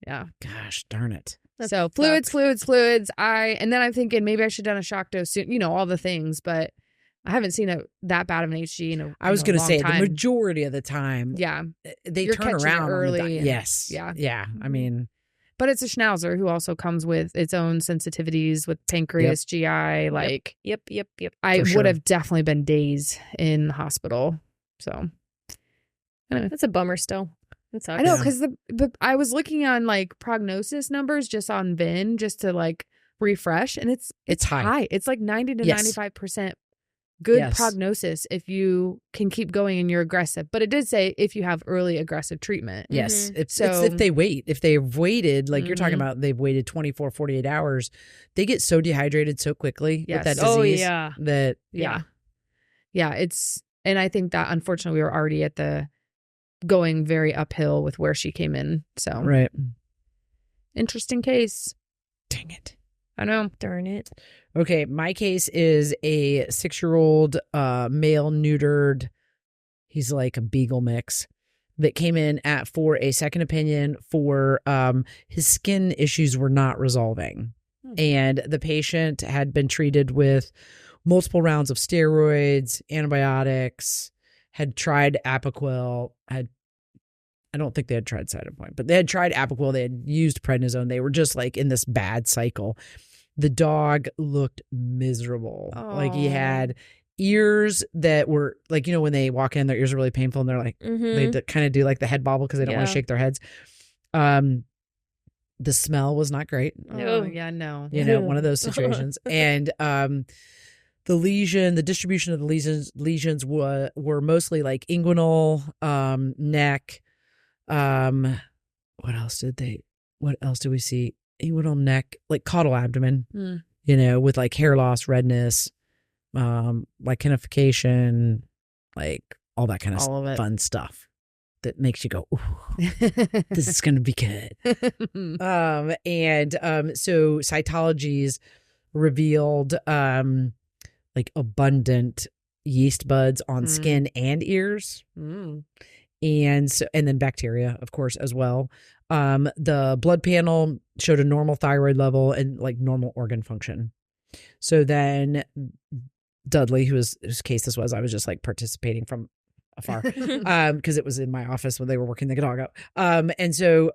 S2: Yeah.
S1: Gosh, darn it.
S2: So fluids. And then I'm thinking maybe I should have done a shock dose soon, all the things, but I haven't seen that bad of an HG
S1: I was going to say
S2: time.
S1: The majority of the time.
S2: Yeah.
S1: They turn around
S2: early.
S1: Yes.
S2: Yeah.
S1: Yeah. I mean,
S2: but it's a Schnauzer who also comes with its own sensitivities with pancreas, GI.
S3: Yep.
S2: I would have definitely been days in the hospital. So
S3: anyway, that's a bummer still. That sucks.
S2: I know, because I was looking on like prognosis numbers just on VIN just to like refresh, and it's high. It's like 90 to 95% good prognosis if you can keep going and you're aggressive. But it did say if you have early aggressive treatment.
S1: Yes. It's if they wait. If they've waited, like you're talking about, they've waited 24, 48 hours, they get so dehydrated so quickly with that disease.
S3: Oh, yeah.
S1: That,
S2: Yeah. And I think that unfortunately we were already at going very uphill with where she came in. So,
S1: right.
S2: Interesting case.
S1: Dang it.
S2: I know.
S3: Darn it.
S1: Okay, my case is a 6-year-old male neutered. He's like a beagle mix that came in for a second opinion for his skin issues were not resolving. And the patient had been treated with multiple rounds of steroids, antibiotics, had tried Apoquel, I don't think they had tried Cytopoint, but they had tried Apoquel, they had used prednisone. They were just like in this bad cycle. The dog looked miserable. Like he had ears that were like, when they walk in, their ears are really painful and they're like, they kind of do like the head bobble because they don't want to shake their heads. The smell was not great.
S2: Oh, yeah, no.
S1: One of those situations. And the distribution of the lesions were mostly like inguinal, neck. What else did we see? Inguinal neck, like caudal abdomen, with like hair loss, redness, lichenification, like all that kind of fun stuff that makes you go, ooh, this is going to be good. So cytologies revealed like abundant yeast buds on skin and ears. And then bacteria, of course, as well. The blood panel showed a normal thyroid level and like normal organ function. So then Dudley, whose case this was, I was just like participating from afar because it was in my office when they were working the dog out. And so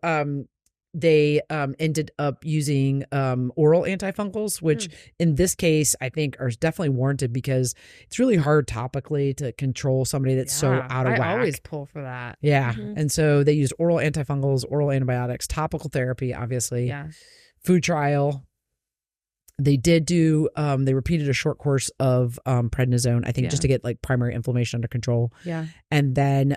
S1: they ended up using oral antifungals, which in this case I think are definitely warranted because it's really hard topically to control somebody that's so out of whack.
S2: I always pull for that.
S1: Yeah. And so they used oral antifungals, oral antibiotics, topical therapy, obviously.
S2: Yeah.
S1: Food trial. They did do, they repeated a short course of prednisone, I think just to get like primary inflammation under control.
S2: Yeah.
S1: And then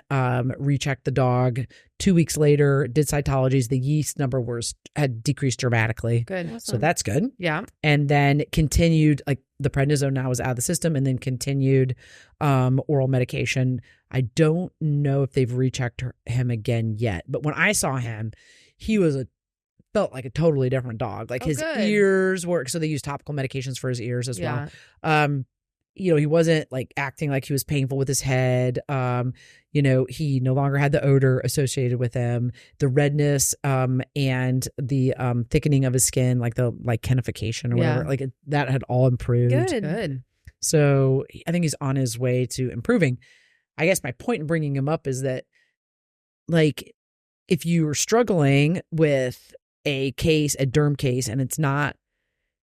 S1: rechecked the dog 2 weeks later, did cytologies. The yeast number had decreased dramatically.
S2: Good.
S1: Awesome. So that's good.
S2: Yeah.
S1: And then continued, like the prednisone now was out of the system, and then continued oral medication. I don't know if they've rechecked him again yet, but when I saw him, he felt like a totally different dog. Like his ears were, so they used topical medications for his ears as well. He wasn't like acting like he was painful with his head. He no longer had the odor associated with him. The redness and the thickening of his skin, like the lichenification or whatever, like that had all improved.
S2: Good.
S1: So I think he's on his way to improving. I guess my point in bringing him up is that like if you're struggling with a derm case, and it's not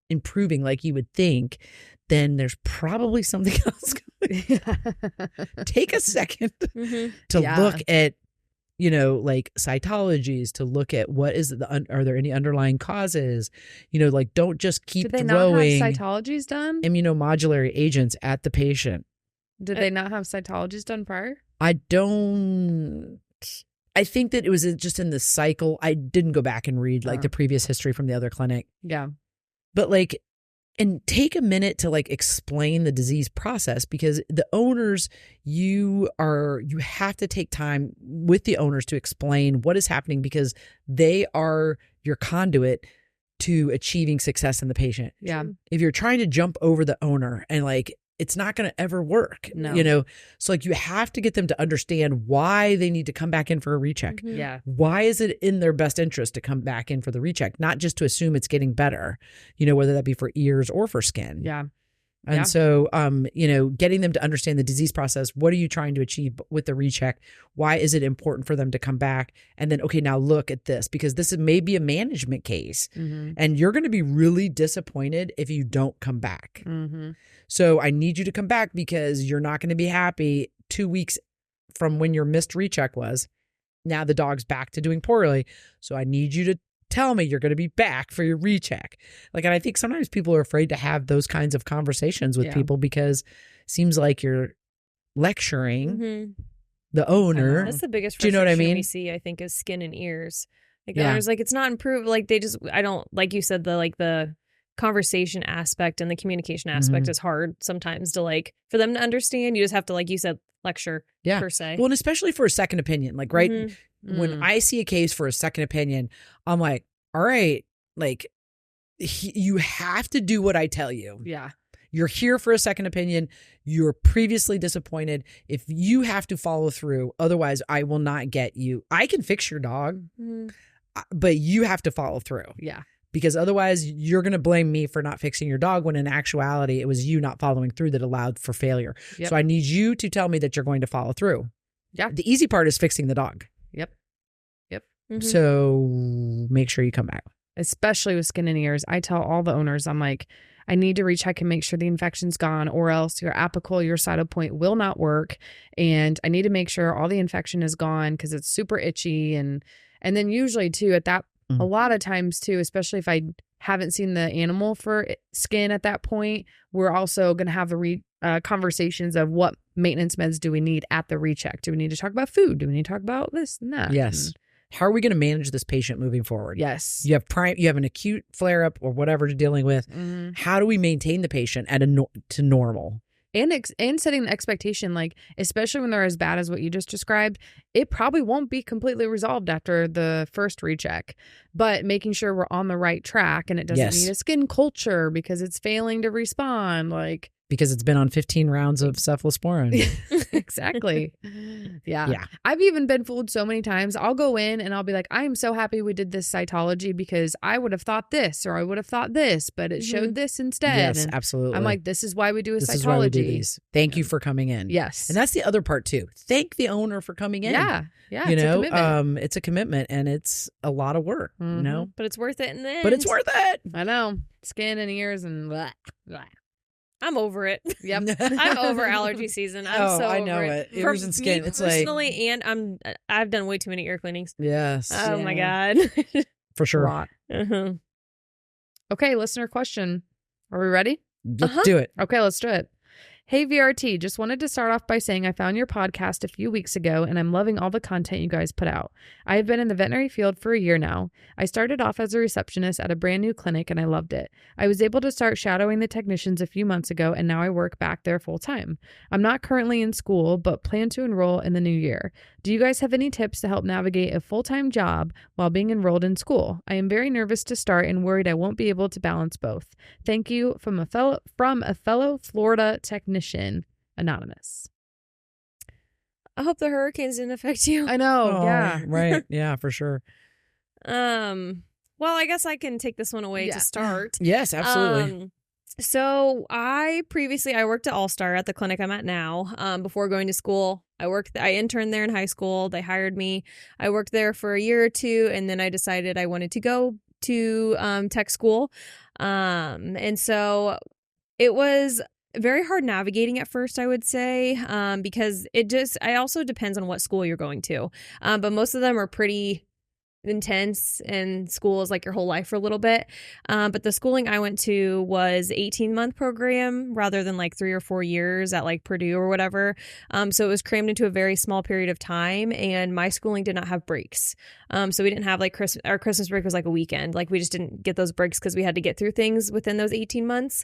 S1: improving like you would think, then there's probably something else going on. Take a second to look at, like cytologies, to look at what is are there any underlying causes? Like don't just keep
S2: Did they
S1: throwing
S2: not have cytologies done?
S1: immunomodulatory agents at the patient.
S2: Did they not have cytologies done prior?
S1: I think that it was just in the cycle. I didn't go back and read like the previous history from the other clinic.
S2: Yeah.
S1: But and take a minute to explain the disease process, because the owners, you have to take time with the owners to explain what is happening, because they are your conduit to achieving success in the patient.
S2: Yeah.
S1: If you're trying to jump over the owner and it's not going to ever work.
S2: No.
S1: So you have to get them to understand why they need to come back in for a recheck.
S2: Mm-hmm. Yeah.
S1: Why is it in their best interest to come back in for the recheck? Not just to assume it's getting better, whether that be for ears or for skin.
S2: Yeah.
S1: And so, getting them to understand the disease process. What are you trying to achieve with the recheck? Why is it important for them to come back? And then, okay, now look at this, because this may be a management case, and you're going to be really disappointed if you don't come back.
S2: Mm-hmm.
S1: So I need you to come back, because you're not going to be happy 2 weeks from when your missed recheck was. Now the dog's back to doing poorly. So I need you to tell me you're going to be back for your recheck. And I think sometimes people are afraid to have those kinds of conversations with people, because it seems like you're lecturing the owner.
S3: That's the biggest
S1: Do you know what I
S3: frustration
S1: mean?
S3: we see, I think, is skin and ears. Owners, it's not improved. I don't, like you said, the conversation aspect and the communication aspect is hard sometimes to for them to understand. You just have to, like you said, lecture per se.
S1: Well, and especially for a second opinion, right? When I see a case for a second opinion, I'm like, all right, you have to do what I tell you.
S2: Yeah.
S1: You're here for a second opinion. You're previously disappointed. If you have to follow through, otherwise I will not get you. I can fix your dog, but you have to follow through.
S2: Yeah.
S1: Because otherwise you're going to blame me for not fixing your dog, when in actuality it was you not following through that allowed for failure.
S2: Yep.
S1: So I need you to tell me that you're going to follow through.
S2: Yeah.
S1: The easy part is fixing the dog.
S2: Yep.
S1: So make sure you come back.
S2: Especially with skin and ears. I tell all the owners, I'm like, I need to recheck and make sure the infection's gone, or else your apical, your cytopoint will not work. And I need to make sure all the infection is gone, because it's super itchy. And then usually too, at that, a lot of times too, especially if I haven't seen the animal for skin at that point, we're also going to have the conversations of what maintenance meds do we need at the recheck. Do we need to talk about food? Do we need to talk about this and that?
S1: Yes. How are we going to manage this patient moving forward?
S2: Yes.
S1: You have an acute flare up or whatever you're dealing with. How do we maintain the patient at to normal?
S2: And setting the expectation, especially when they're as bad as what you just described, it probably won't be completely resolved after the first recheck, but making sure we're on the right track, and it doesn't need a skin culture because it's failing to respond.
S1: Because it's been on 15 rounds of cephalosporin.
S2: Exactly. Yeah. I've even been fooled so many times. I'll go in and I'll be like, I am so happy we did this cytology, because I would have thought this, or I would have thought this, but it showed this instead.
S1: Yes,
S2: and
S1: absolutely.
S2: I'm like, this is why we do a cytology.
S1: This is why we do these. Thank you for coming in.
S2: Yes.
S1: And that's the other part too. Thank the owner for coming in.
S2: Yeah. Yeah.
S1: It's a commitment, and it's a lot of work,
S3: But it's worth it in the end.
S1: But it's worth it.
S2: I know. Skin and ears and blah, blah.
S3: I'm over it.
S2: Yep.
S3: I'm over allergy season.
S1: I know it. Ears and skin. It's
S3: personally, and I've done way too many ear cleanings.
S1: Yes.
S3: Oh my God.
S1: For sure.
S2: Uh-huh. Okay, listener question. Are we ready?
S1: Let's do it.
S2: Okay, let's do it. Hey, VRT, just wanted to start off by saying I found your podcast a few weeks ago, and I'm loving all the content you guys put out. I have been in the veterinary field for a year now. I started off as a receptionist at a brand new clinic, and I loved it. I was able to start shadowing the technicians a few months ago, and now I work back there full time. I'm not currently in school, but plan to enroll in the new year. Do you guys have any tips to help navigate a full-time job while being enrolled in school? I am very nervous to start and worried I won't be able to balance both. Thank you, from a fellow Florida technician. Anonymous.
S3: I hope the hurricanes didn't affect you.
S2: I know. Yeah.
S1: Right. Yeah, for sure.
S3: Well, I guess I can take this one away to start.
S1: Yes, absolutely.
S3: So I worked at All Star at the clinic I'm at now, before going to school. I interned there in high school. They hired me. I worked there for a year or two, and then I decided I wanted to go to tech school. And so it was very hard navigating at first, I would say, because it also depends on what school you're going to. But most of them are pretty intense, and school is like your whole life for a little bit. But the schooling I went to was 18-month program rather than like 3 or 4 years at like Purdue or whatever. So it was crammed into a very small period of time, and my schooling did not have breaks. So we didn't have like our Christmas break was like a weekend. Like we just didn't get those breaks because we had to get through things within those 18 months.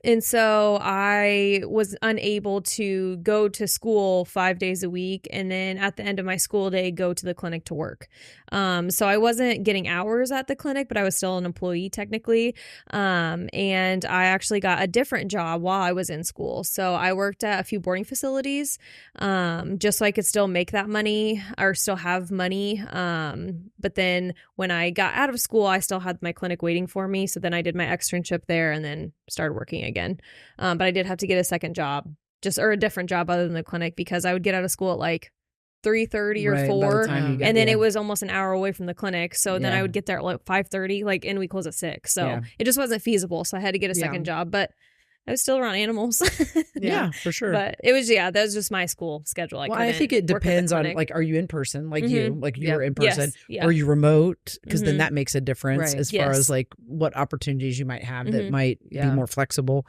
S3: And so I was unable to go to school 5 days a week, and then at the end of my school day, go to the clinic to work. So I wasn't getting hours at the clinic, but I was still an employee technically. And I actually got a different job while I was in school. So I worked at a few boarding facilities, just so I could still make that money or still have money. But then when I got out of school, I still had my clinic waiting for me. So then I did my externship there and then started working again. But I did have to get a second job, or a different job other than the clinic, because I would get out of school at like 3:30 or 4, and then it was almost an hour away from the clinic. So then I would get there at like 5:30, and we close at 6. So it just wasn't feasible. So I had to get a second job, but I was still around animals.
S1: Yeah, for sure.
S3: But it was, that was just my school schedule.
S1: I think it depends on, like, are you in person? Like you were in person,
S3: yes.
S1: or you remote? Because then that makes a difference as far
S3: Yes.
S1: as like what opportunities you might have that might be more flexible.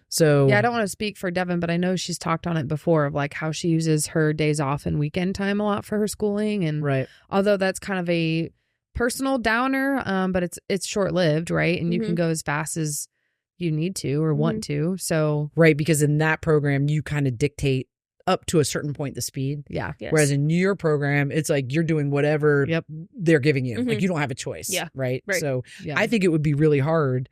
S1: So
S2: I don't want to speak for Devin, but I know she's talked on it before of like how she uses her days off and weekend time a lot for her schooling. And although that's kind of a personal downer, but it's short lived, right? And you can go as fast as you need to or want to. So
S1: because in that program you kind of dictate up to a certain point the speed.
S2: Yeah.
S3: Yes.
S1: Whereas in your program, it's like you're doing whatever they're giving you. Like you don't have a choice.
S3: Yeah.
S1: Right.
S3: Right.
S1: So I think it would be really hard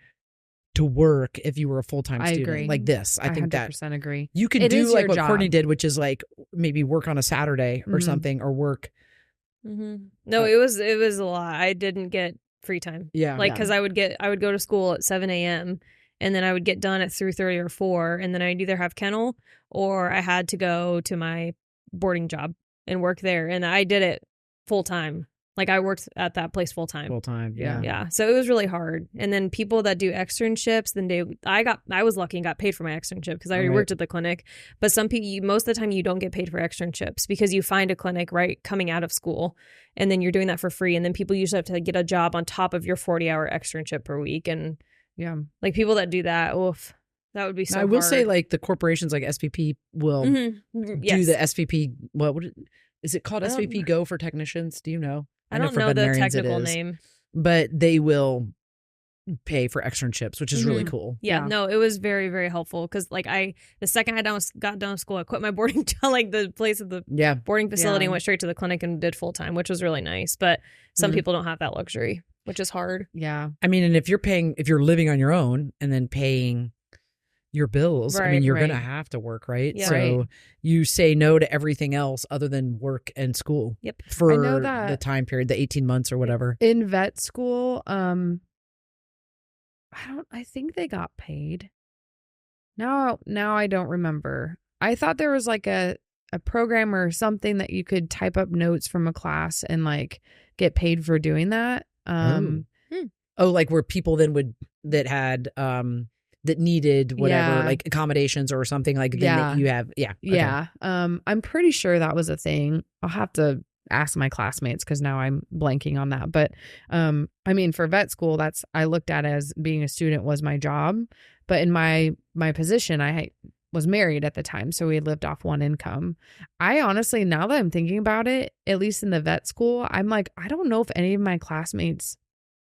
S1: to work if you were a full-time student
S2: agree.
S1: like this. I think that
S2: 100% agree.
S1: you can
S2: It
S1: do
S2: is
S1: like
S2: your
S1: what
S2: job.
S1: Courtney did, which is like maybe work on a Saturday or something, or work.
S3: No, it was a lot. I didn't get free time.
S1: Yeah.
S3: Because I would go to school at 7 a.m. and then I would get done at 3:30 or 4, and then I'd either have kennel or I had to go to my boarding job and work there, and I did it full time. Like I worked at that place full time. Yeah. So it was really hard. And then people that do externships, then I was lucky and got paid for my externship because I already worked at the clinic. But some people, most of the time, you don't get paid for externships because you find a clinic right coming out of school, and then you're doing that for free. And then people usually have to get a job on top of your 40-hour externship per week. And like people that do that, oof, that would be so.
S1: I will
S3: hard.
S1: say, like the corporations like SVP will do the SVP. What is it called? SVP Go for technicians? Do you know?
S3: I don't
S1: for
S3: know the
S1: veterinarians
S3: technical
S1: it is,
S3: name,
S1: but they will pay for externships, which is really cool.
S3: Yeah, no, it was very, very helpful because like the second I got done with school, I quit my boarding job, like the place at the boarding facility, and went straight to the clinic and did full time, which was really nice. But some people don't have that luxury, which is hard.
S2: Yeah,
S1: I mean, and if you're living on your own and then paying your bills, I mean, you're gonna have to work, right?
S3: Yeah.
S1: So you say no to everything else other than work and school.
S3: Yep.
S1: For
S2: I know that
S1: the time period, the 18 months or whatever.
S2: in vet school, I think they got paid. Now I don't remember. I thought there was like a program or something that you could type up notes from a class and like get paid for doing that.
S1: Like where people then that had that needed whatever, like accommodations or something like that you have. Yeah. Okay.
S2: Yeah. I'm pretty sure that was a thing. I'll have to ask my classmates because now I'm blanking on that. But I mean, for vet school, I looked at as being a student was my job. But in my position, I was married at the time. So we had lived off one income. I honestly, now that I'm thinking about it, at least in the vet school, I'm like, I don't know if any of my classmates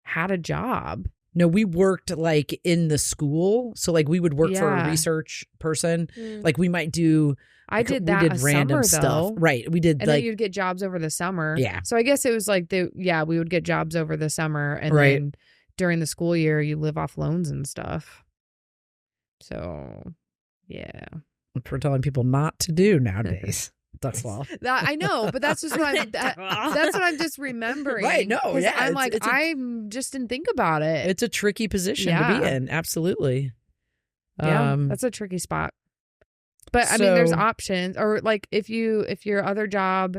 S2: had a job.
S1: No, we worked like in the school. So like we would work for a research person. Like we might do.
S2: I did that.
S1: We did random
S2: summer,
S1: stuff.
S2: though.
S1: Right. We did
S2: And
S1: like
S2: then you'd get jobs over the summer.
S1: Yeah.
S2: So I guess it was like we would get jobs over the summer, and then during the school year you live off loans and stuff. So yeah.
S1: Which we're telling people not to do nowadays. That's law.
S2: I know, but that's just what that's what I'm just remembering.
S1: Right, no, yeah,
S2: I'm
S1: it's-
S2: like,
S1: it's a-
S2: I just didn't think about it.
S1: It's a tricky position to be in. Absolutely.
S2: Yeah, that's a tricky spot. But I mean, there's
S1: So-
S2: options. Or like if your other job,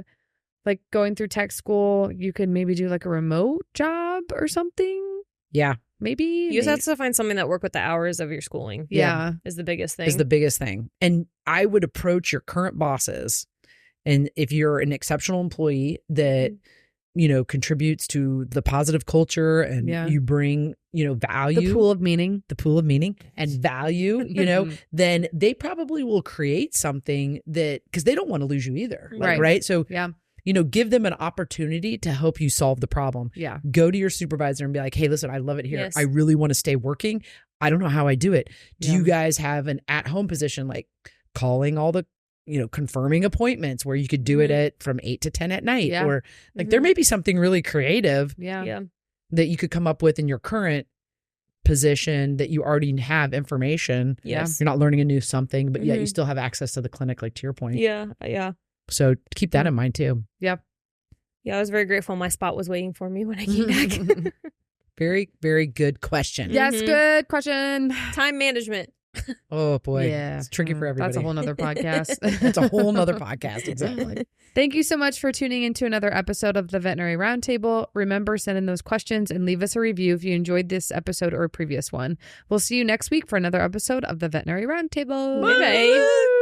S2: like going through tech school, you could maybe do like a remote job or something.
S1: Yeah.
S2: Maybe.
S3: You just have to find something that work with the hours of your schooling.
S2: Yeah.
S3: Is the biggest thing.
S1: Is the biggest thing. And I would approach your current bosses. And if you're an exceptional employee that, contributes to the positive culture and
S2: Yeah.
S1: you bring, value,
S2: The pool of meaning.
S1: and value, then they probably will create something that, because they don't want to lose you either.
S2: Right.
S1: Right. So,
S2: Yeah.
S1: give them an opportunity to help you solve the problem.
S2: Yeah.
S1: Go to your supervisor and be like, hey, listen, I love it here.
S3: Yes.
S1: I really want to stay working. I don't know how I do it. Do
S2: Yeah.
S1: you guys have an at-home position, like calling all the, confirming appointments where you could do it at from 8 to 10 at night?
S2: Yeah.
S1: Or like there may be something really creative
S2: Yeah.
S3: Yeah.
S1: that you could come up with in your current position that you already have information.
S3: Yes.
S1: You're not learning a new something, but yet you
S3: Mhm.
S1: still have access to the clinic, like to your point.
S3: Yeah. Yeah.
S1: So keep that in mind too.
S3: Yeah. I was very grateful my spot was waiting for me when I came back.
S1: Very, very good question.
S2: Yes.
S3: Mhm.
S2: Good question.
S3: Time management.
S1: Oh boy.
S2: Yeah.
S1: It's tricky for everybody.
S2: That's a whole nother podcast.
S1: That's a whole nother podcast. Exactly.
S2: Thank you so much for tuning into another episode of the Veterinary Roundtable. Remember, send in those questions and leave us a review if you enjoyed this episode or a previous one. We'll see you next week for another episode of the Veterinary Roundtable.
S3: Bye.